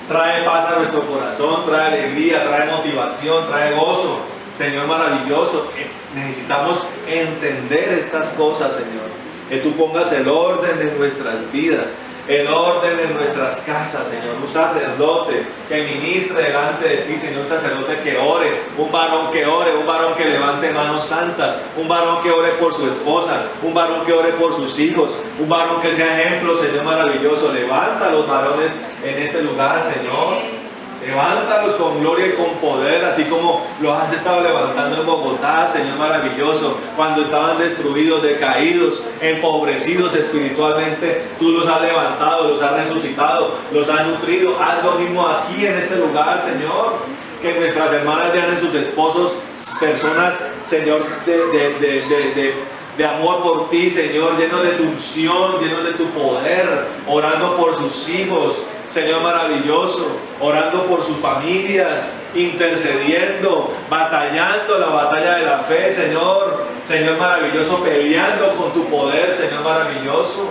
Trae paz a nuestro corazón, trae alegría, trae motivación, trae gozo. Señor maravilloso, necesitamos entender estas cosas, Señor. Que tú pongas el orden en nuestras vidas, el orden en nuestras casas, Señor. Un sacerdote que ministre delante de ti, Señor. Un sacerdote que ore, un varón que levante manos santas, un varón que ore por su esposa, un varón que ore por sus hijos, un varón que sea ejemplo, Señor maravilloso. Levanta a los varones en este lugar, Señor. Levántalos con gloria y con poder, así como los has estado levantando en Bogotá, Señor maravilloso, cuando estaban destruidos, decaídos, empobrecidos espiritualmente. Tú los has levantado, los has resucitado, los has nutrido. Haz lo mismo aquí en este lugar, Señor. Que nuestras hermanas vean en sus esposos personas, Señor, de amor por ti, Señor, llenos de tu unción, llenos de tu poder, orando por sus hijos, Señor maravilloso, orando por sus familias, intercediendo, batallando la batalla de la fe, Señor, Señor maravilloso, peleando con tu poder, Señor maravilloso,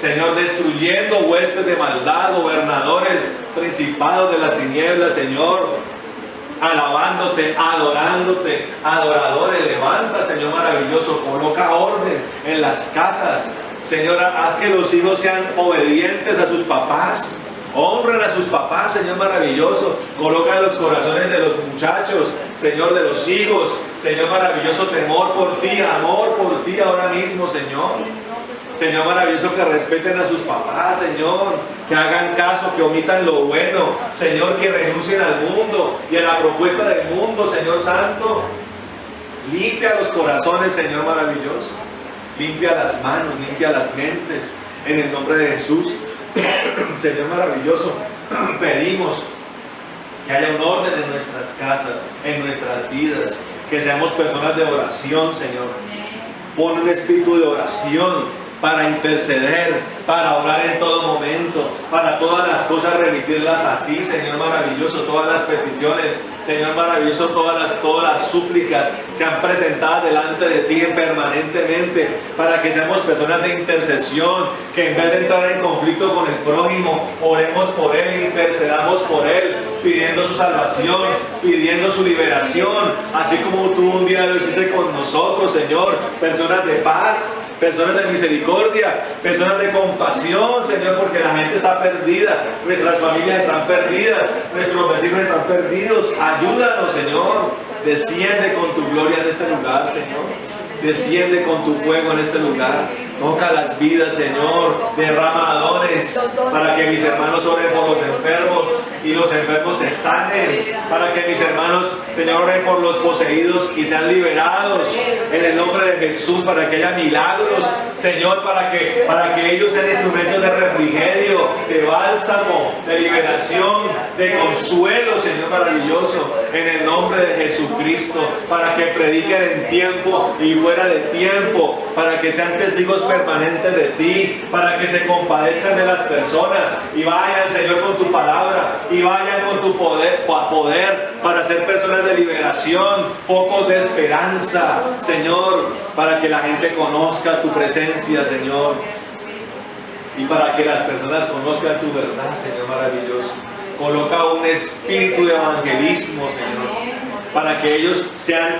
Señor, destruyendo huestes de maldad, gobernadores, principados de las tinieblas, Señor, alabándote, adorándote, adoradores. Levanta, Señor maravilloso, coloca orden en las casas, Señor, haz que los hijos sean obedientes a sus papás. Honren a sus papás, Señor maravilloso. Coloca en los corazones de los muchachos, Señor, de los hijos, Señor maravilloso, temor por ti, amor por ti ahora mismo, Señor. Señor maravilloso, que respeten a sus papás, Señor, que hagan caso, que omitan lo bueno, Señor, que renuncien al mundo y a la propuesta del mundo, Señor santo. Limpia los corazones, Señor maravilloso. Limpia las manos, limpia las mentes, en el nombre de Jesús. Señor maravilloso, pedimos que haya un orden en nuestras casas, en nuestras vidas, que seamos personas de oración, Señor. Pon un espíritu de oración para interceder, para orar en todo momento, para todas las cosas remitirlas a ti, Señor maravilloso, todas las peticiones, Señor maravilloso, todas las súplicas sean presentadas delante de ti permanentemente, para que seamos personas de intercesión, que en vez de entrar en conflicto con el prójimo, oremos por él, intercedamos por él, pidiendo su salvación, pidiendo su liberación, así como tú un día lo hiciste con nosotros, Señor, personas de paz, personas de misericordia, personas de compasión, Señor, porque la gente está perdida, nuestras familias están perdidas, nuestros vecinos están perdidos. Ayúdanos, Señor, desciende con tu gloria en este lugar, Señor. Desciende con tu fuego en este lugar. Toca las vidas, Señor. Derrama dones para que mis hermanos oren por los enfermos y los enfermos se sanen. Para que mis hermanos, Señor, oren por los poseídos y sean liberados. En el nombre de Jesús, para que haya milagros, Señor, para que ellos sean instrumentos de refrigerio, de bálsamo, de liberación, de consuelo, Señor maravilloso. En el nombre de Jesucristo, para que prediquen en tiempo y fuera de tiempo, para que sean testigos permanentes de ti, para que se compadezcan de las personas y vayan, Señor, con tu palabra y vayan con tu poder para ser personas de liberación, focos de esperanza, Señor, para que la gente conozca tu presencia, Señor, y para que las personas conozcan tu verdad, Señor maravilloso. Coloca un espíritu de evangelismo, Señor, para que ellos sean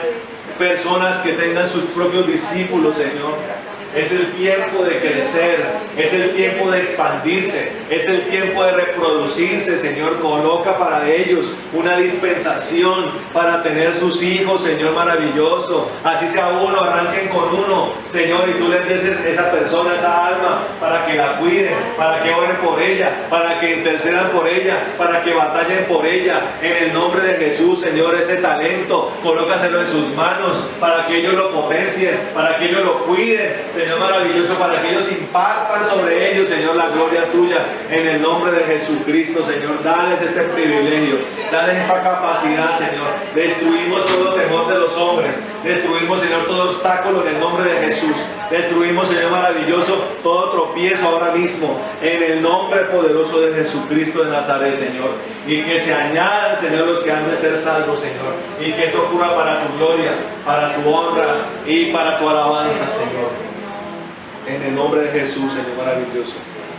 personas que tengan sus propios discípulos, Señor. Es el tiempo de crecer, es el tiempo de expandirse, es el tiempo de reproducirse, Señor. Coloca para ellos una dispensación para tener sus hijos, Señor maravilloso. Así sea uno, arranquen con uno, Señor, y tú les des a esa persona, esa alma, para que la cuiden, para que oren por ella, para que intercedan por ella, para que batallen por ella. En el nombre de Jesús, Señor, ese talento, colócaselo en sus manos, para que ellos lo potencien, para que ellos lo cuiden, Señor maravilloso, para que ellos impartan sobre ellos, Señor, la gloria tuya. En el nombre de Jesucristo, Señor, dales este privilegio, dales esta capacidad, Señor. Destruimos todo temor de los hombres, destruimos, Señor, todo obstáculo en el nombre de Jesús. Destruimos, Señor maravilloso, todo tropiezo ahora mismo, en el nombre poderoso de Jesucristo de Nazaret, Señor. Y que se añadan, Señor, los que han de ser salvos, Señor. Y que eso ocurra para tu gloria, para tu honra y para tu alabanza, Señor. En el nombre de Jesús, Señor maravilloso.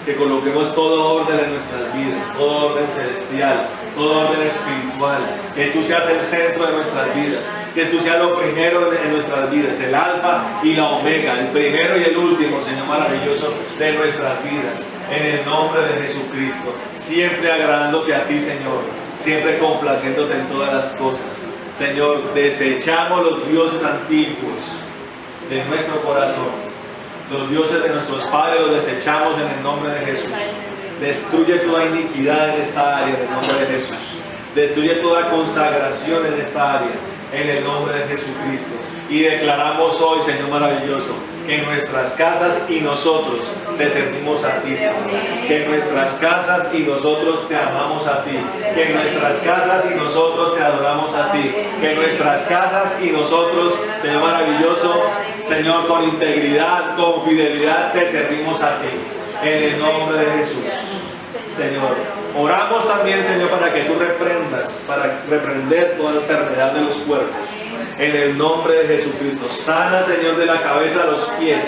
Que coloquemos todo orden en nuestras vidas, todo orden celestial, todo orden espiritual. Que tú seas el centro de nuestras vidas, que tú seas lo primero en nuestras vidas, el alfa y la omega, el primero y el último, Señor maravilloso, de nuestras vidas. En el nombre de Jesucristo, siempre agradándote a ti, Señor, siempre complaciéndote en todas las cosas. Señor, desechamos los dioses antiguos de nuestro corazón. Los dioses de nuestros padres los desechamos en el nombre de Jesús. Destruye toda iniquidad en esta área en el nombre de Jesús. Destruye toda consagración en esta área en el nombre de Jesucristo. Y declaramos hoy, Señor maravilloso, que en nuestras casas y nosotros te servimos a ti, Señor. Que en nuestras casas y nosotros te amamos a ti. Que en nuestras casas y nosotros te adoramos a ti. Que en nuestras casas y nosotros, Señor maravilloso, Señor, con integridad, con fidelidad te servimos a ti. En el nombre de Jesús, Señor. Oramos también, Señor, para que tú reprendas, para reprender toda enfermedad de los cuerpos. En el nombre de Jesucristo. Sana, Señor, de la cabeza a los pies.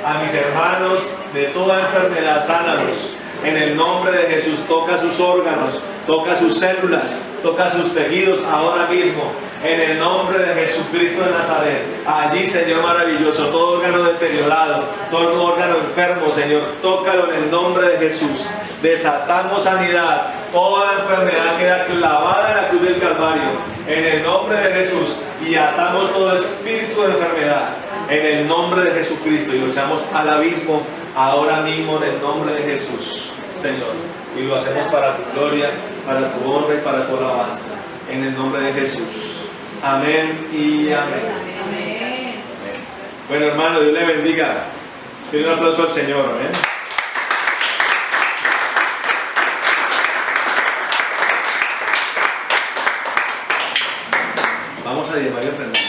A mis hermanos de toda enfermedad, sánalos. En el nombre de Jesús, toca sus órganos, toca sus células, toca sus tejidos ahora mismo. En el nombre de Jesucristo de Nazaret. Allí, Señor maravilloso, todo órgano deteriorado, todo órgano enfermo, Señor, tócalo en el nombre de Jesús. Desatamos sanidad. Toda enfermedad queda clavada en la cruz del Calvario. En el nombre de Jesús. Y atamos todo espíritu de enfermedad. En el nombre de Jesucristo. Y lo echamos al abismo ahora mismo en el nombre de Jesús, Señor. Y lo hacemos para tu gloria, para tu honra y para tu alabanza. En el nombre de Jesús. Amén y amén. Bueno, hermano, Dios le bendiga. Denle un aplauso al Señor. Amén. Vamos a llamar y aprender.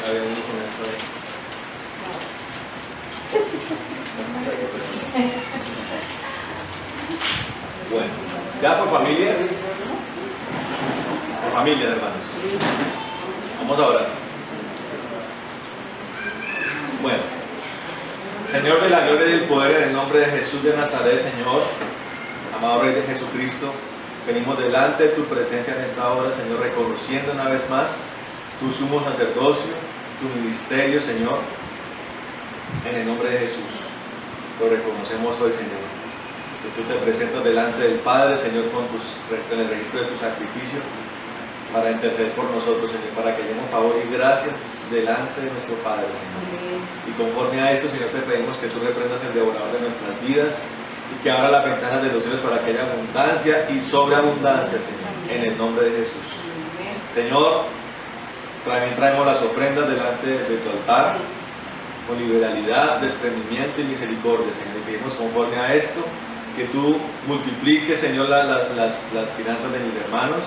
Había uno con esto ahí. Bueno, ya por familias. Por familias, hermanos. Vamos a orar. Bueno, Señor de la gloria y del poder, en el nombre de Jesús de Nazaret, Señor, amado Rey de Jesucristo, venimos delante de tu presencia en esta hora, Señor, reconociendo una vez más tu sumo sacerdocio, tu ministerio, Señor, en el nombre de Jesús. Lo reconocemos hoy, Señor, que tú te presentas delante del Padre, Señor, con el registro de tu sacrificio, para interceder por nosotros, Señor, para que demos favor y gracia delante de nuestro Padre, Señor. Y conforme a esto, Señor, te pedimos que tú reprendas el devorador de nuestras vidas y que abra las ventanas de los cielos para que haya abundancia y sobreabundancia, Señor, en el nombre de Jesús. Señor, también traemos las ofrendas delante de tu altar con liberalidad, desprendimiento y misericordia, Señor. Y pedimos conforme a esto que tú multipliques, Señor, las finanzas de mis hermanos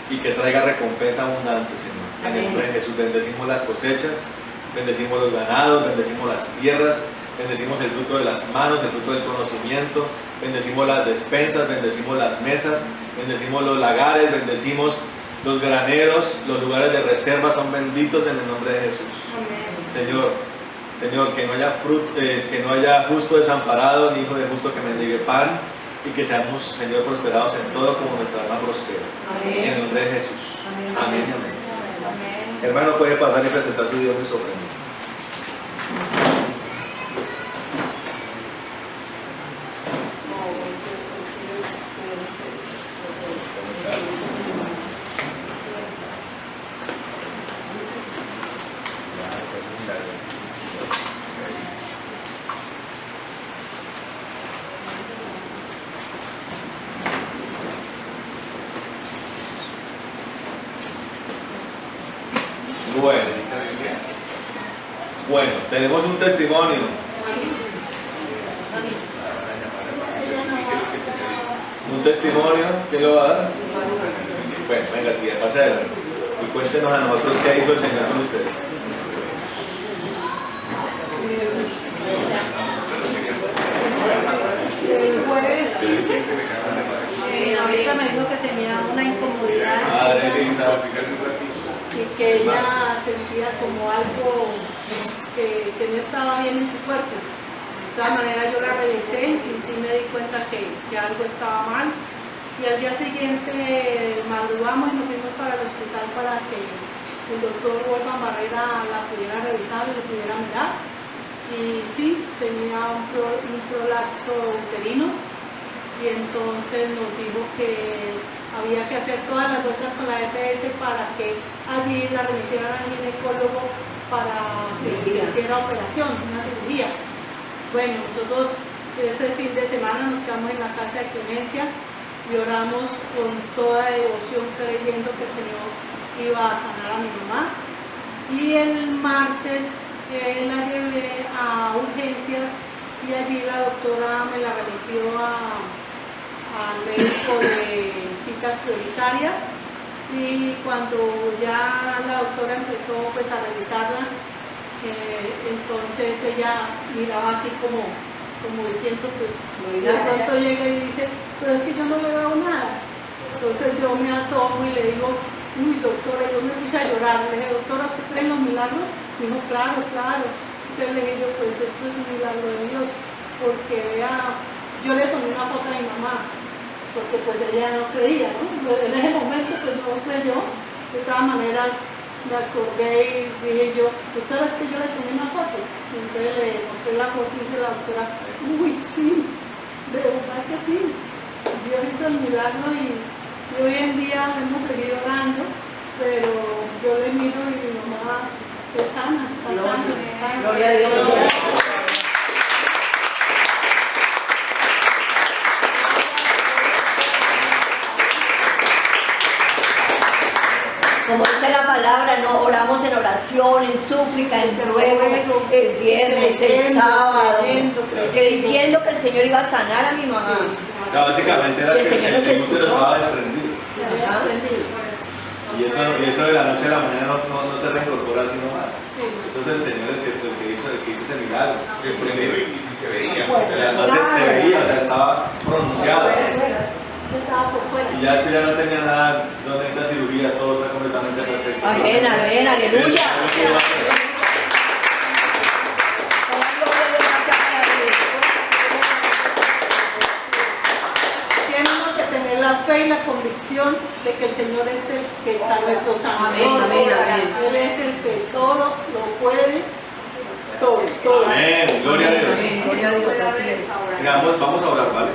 y que traiga recompensa abundante, Señor. En el nombre de Jesús bendecimos las cosechas, bendecimos los ganados, bendecimos las tierras, bendecimos el fruto de las manos, el fruto del conocimiento, bendecimos las despensas, bendecimos las mesas, bendecimos los lagares, bendecimos los graneros, los lugares de reserva son benditos en el nombre de Jesús. Señor, que no haya justo desamparado, ni hijo de justo que mendigue pan, y que seamos, Señor, prosperados en todo como nuestra alma prospera. Amén. En el nombre de Jesús. Amén. Amén. Amén. Hermano, puede pasar y presentar su Dios y su ofrenda. Bueno, tenemos un testimonio. Un testimonio, ¿quién lo va a dar? Bueno, venga, tía, pase adelante. Y cuéntenos a nosotros qué hizo el Señor con ustedes. El jueves 15, ahorita me dijo que tenía una incomodidad y que ella sentía como algo que no estaba bien en su cuerpo. De todas maneras yo la revisé y sí me di cuenta que algo estaba mal. Y al día siguiente madrugamos y nos fuimos para el hospital para que el doctor Wolfgang Barrera la pudiera revisar y lo pudiera mirar. Y sí, tenía un prolapso uterino y entonces nos dijo que había que hacer todas las vueltas con la EPS para que allí la remitieran al ginecólogo para que se hiciera operación, una cirugía. Bueno, nosotros ese fin de semana nos quedamos en la casa de clemencia y oramos con toda devoción creyendo que el Señor iba a sanar a mi mamá. Y el martes la llevé a urgencias y allí la doctora me la remitió al médico de citas prioritarias. Y cuando ya la doctora empezó pues a revisarla, entonces ella miraba así como diciendo que de pronto llega y dice, pero es que yo no le veo nada. Entonces yo me asomo y le digo, uy doctora, yo me puse a llorar. Le dije, doctora, ¿usted cree en los milagros? Me dijo, claro, claro. Entonces le dije yo, pues esto es un milagro de Dios, porque vea, yo le tomé una foto a mi mamá, porque pues ella no creía, ¿no? En ese momento pues no creyó. De todas maneras me acordé y dije yo, doctora, es que yo le tomé una foto. Y entonces le mostré la foto y dice la doctora, uy sí, de verdad que sí, Dios hizo el milagro y hoy en día hemos seguido orando, pero yo le miro y mi mamá es sana, está sana. Gloria a Dios. Como dice la palabra, palabra, no oramos en oración, en súplica, en ruego, el viernes, el sábado, creyendo que el Señor iba a sanar a mi mamá. O sea, básicamente era Y el que Señor nos el útero escuchó. estaba desprendido. Se había desprendido. Y eso de la noche a la mañana no se reincorpora así nomás. Sí. Eso es el Señor el que hizo ese milagro. Desprendido y se veía. Además se veía, o sea, estaba pronunciado. Estaba por fuera. Y ya no tenía nada, no necesita cirugía, todo está completamente perfecto. Amén, amén, aleluya. Tiene uno que tener la fe y la convicción de que el Señor es el que salva a los Amén, amén, amén. Él es el que todo lo puede, todo. Amén, gloria a Dios. Amén, gloria a Dios, así es. Mira, vamos a orar, ¿vale?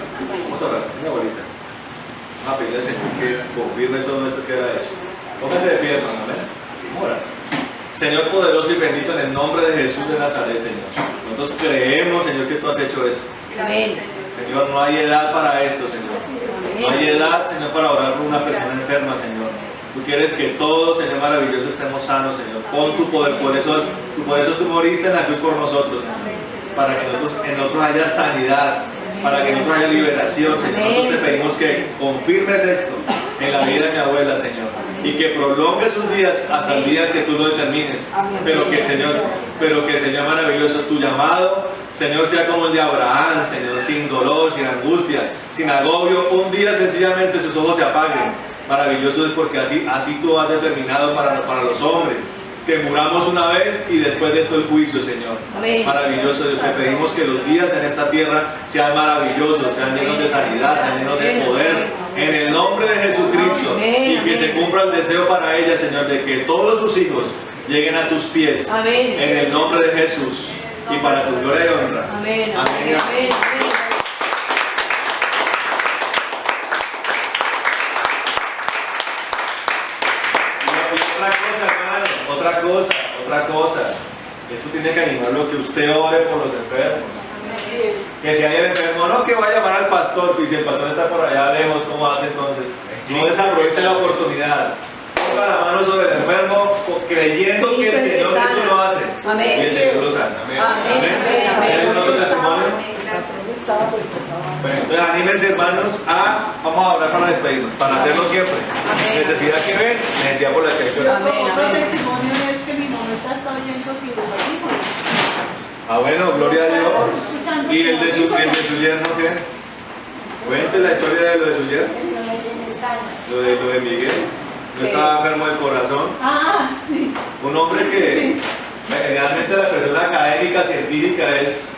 Vamos a orar, mi abuelita. Vamos a pedirle al Señor que confirme todo esto que ha hecho. Póngase de pie, hermano, amén. Ora. Señor poderoso y bendito, en el nombre de Jesús de Nazaret, Señor. Nosotros creemos, Señor, que tú has hecho esto. Amén. Señor, no hay edad para esto, Señor. No hay edad, Señor, para orar por una persona enferma, Señor. Tú quieres que todos, Señor maravilloso, estemos sanos, Señor. Con tu poder, por eso tú moriste en la cruz por nosotros, Señor. Para que en nosotros haya sanidad, para que en nosotros haya liberación, Señor. Nosotros te pedimos que confirmes esto en la vida de mi abuela, Señor. Y que prolongues sus días hasta el día que tú lo determines. Pero que, Señor maravilloso, tu llamado, Señor, sea como el de Abraham, Señor, sin dolor, sin angustia, sin agobio. Un día sencillamente sus ojos se apaguen. Maravilloso es porque así tú has determinado para los hombres. Que muramos una vez y después de esto el juicio, Señor. Amén. Maravilloso Dios, te pedimos que los días en esta tierra sean maravillosos, sean llenos de sanidad, sean llenos de poder, en el nombre de Jesucristo. Amén. Y que se cumpla el deseo para ella, Señor, de que todos sus hijos lleguen a tus pies. Amén. En el nombre de Jesús. Y para tu gloria y honra. Amén, Amén. amén, amén. Otra cosa. Esto tiene que animarlo que usted ore por los enfermos. Así es. Que si hay el enfermo, no que vaya a llamar al pastor, y si el pastor está por allá lejos, ¿cómo hace entonces? No desaproveche la oportunidad. Ponga la mano sobre el enfermo creyendo que el Señor Jesús lo hace. Amén. Y el Señor lo sana. Amén, amén, amén. ¿Hay algún otro testimonio? Bueno, entonces anímense, hermanos, vamos a orar para despedirnos, para hacerlo siempre. Amén. Necesidad que ven, necesidad por la que hay que orar. Amén, Otro amén. testimonio es que mi mamá está oyendo cirugía. Ah, bueno, gloria a Dios. ¿Y el de su yerno qué? Cuente la historia de lo de su yerno. Lo de Miguel. No estaba enfermo del corazón. Ah, sí. Un hombre que realmente la persona académica, científica es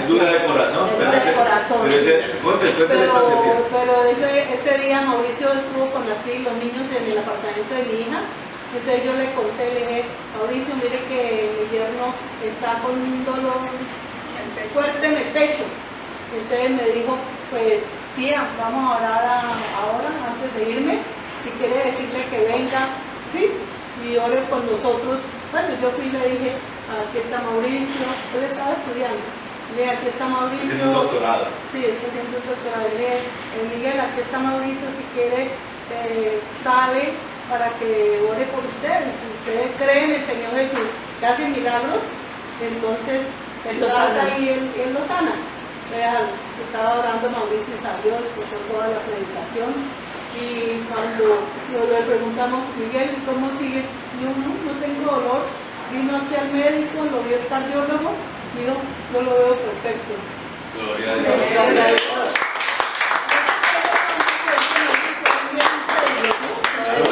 dura de corazón. Es dura de corazón. Cuente la historia, tía. Pero ese día Mauricio estuvo con los niños en el apartamento de mi hija. Entonces yo le conté, le dije, Mauricio, mire que mi yerno está con un dolor fuerte en el pecho. Entonces me dijo, pues tía, vamos a orar ahora antes de irme. Si quiere decirle que venga, sí, y ore con nosotros. Bueno, yo fui y le dije, aquí está Mauricio, él estaba estudiando. Le dije, aquí está Mauricio. Haciendo un doctorado. Sí, está haciendo un doctorado. Le dije, Miguel, aquí está Mauricio, si quiere, sale para que ore por ustedes. Si ustedes creen en el Señor Jesús, que hace milagros, entonces él Lo sana. salta y él lo sana. Vean, estaba orando Mauricio y salió, escuchó toda la predicación. Y cuando le preguntamos, Miguel, ¿cómo sigue? Yo no tengo dolor. Vino aquí al médico, lo vio el cardiólogo, dijo, yo lo veo perfecto. Gloria a Dios. Gloria a Dios.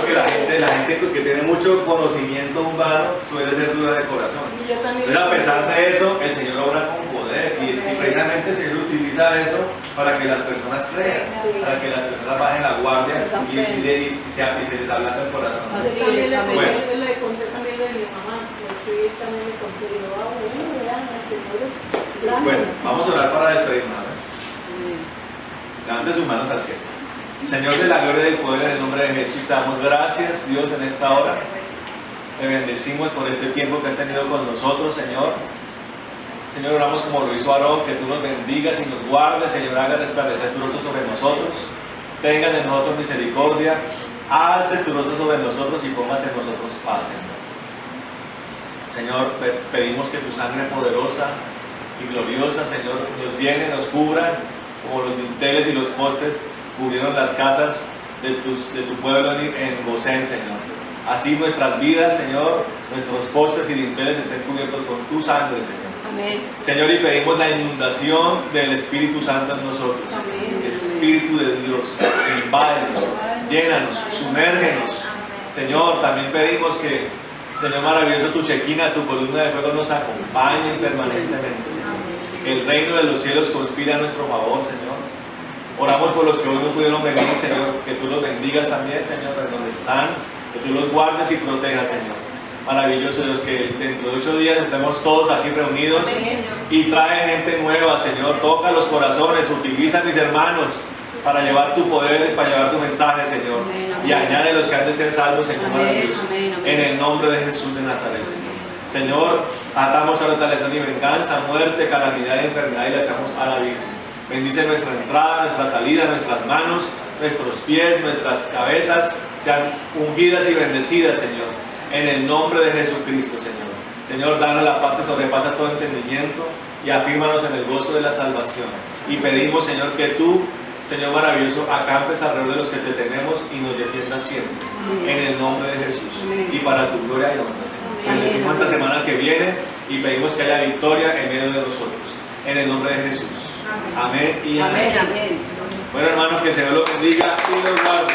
Claro que la gente que tiene mucho conocimiento humano suele ser dura de corazón. Y yo también. Pero a pesar de eso, el Señor obra con poder y precisamente el Señor utiliza eso para que las personas crean, para que las personas bajen la guardia y se les ablanda el corazón. Así También es, le, amén. conté, le conté también lo de mi mamá, le escribí también le conté, digo, bueno, vean, el Señor es grande. Bueno, vamos a orar para despedirnos. Levante sus manos al cielo. Señor de la gloria y del poder, en el nombre de Jesús, te damos gracias, Dios, en esta hora. Te bendecimos por este tiempo que has tenido con nosotros, Señor. Señor, oramos como lo hizo Aarón, que tú nos bendigas y nos guardes, Señor, haga resplandecer tu rostro sobre nosotros. Tengan de nosotros misericordia. alces tu rostro sobre nosotros y pongas en nosotros paz, Señor. Señor, pedimos que tu sangre poderosa y gloriosa, Señor, nos llene, nos cubra, como los dinteles y los postes cubrieron las casas de tu pueblo en Gosén, Señor. Así nuestras vidas, Señor, nuestros postes y dinteles estén cubiertos con tu sangre, Señor. Amén. Señor, y pedimos la inundación del Espíritu Santo en nosotros. Amén. Espíritu de Dios, invádenos, llénanos, sumérgenos. Señor, también pedimos que, Señor maravilloso, tu chequina, tu columna de fuego nos acompañe permanentemente, Señor. Que el reino de los cielos conspira a nuestro favor, Señor. Oramos por los que hoy no pudieron venir, Señor, que tú los bendigas también, Señor, en donde están, que tú los guardes y protejas, Señor. Maravilloso Dios, que dentro de 8 días estemos todos aquí reunidos y trae gente nueva, Señor. Toca los corazones, utiliza a mis hermanos para llevar tu poder, para llevar tu mensaje, Señor. Y añade los que han de ser salvos, Señor maravilloso. En el nombre de Jesús de Nazaret, Señor. Señor, atamos a retaliación y venganza, muerte, calamidad y enfermedad y la echamos al abismo. Bendice nuestra entrada, nuestra salida, nuestras manos, nuestros pies, nuestras cabezas sean ungidas y bendecidas, Señor. En el nombre de Jesucristo, Señor. Señor, danos la paz que sobrepasa todo entendimiento y afírmanos en el gozo de la salvación. Y pedimos, Señor, que tú, Señor maravilloso, acampes alrededor de los que te tenemos y nos defiendas siempre. En el nombre de Jesús. Y para tu gloria y honra, Señor. Bendecimos esta semana que viene y pedimos que haya victoria en medio de nosotros. En el nombre de Jesús. Amén y amén. Amén. Bueno, hermanos, que el Señor los bendiga y los guarde.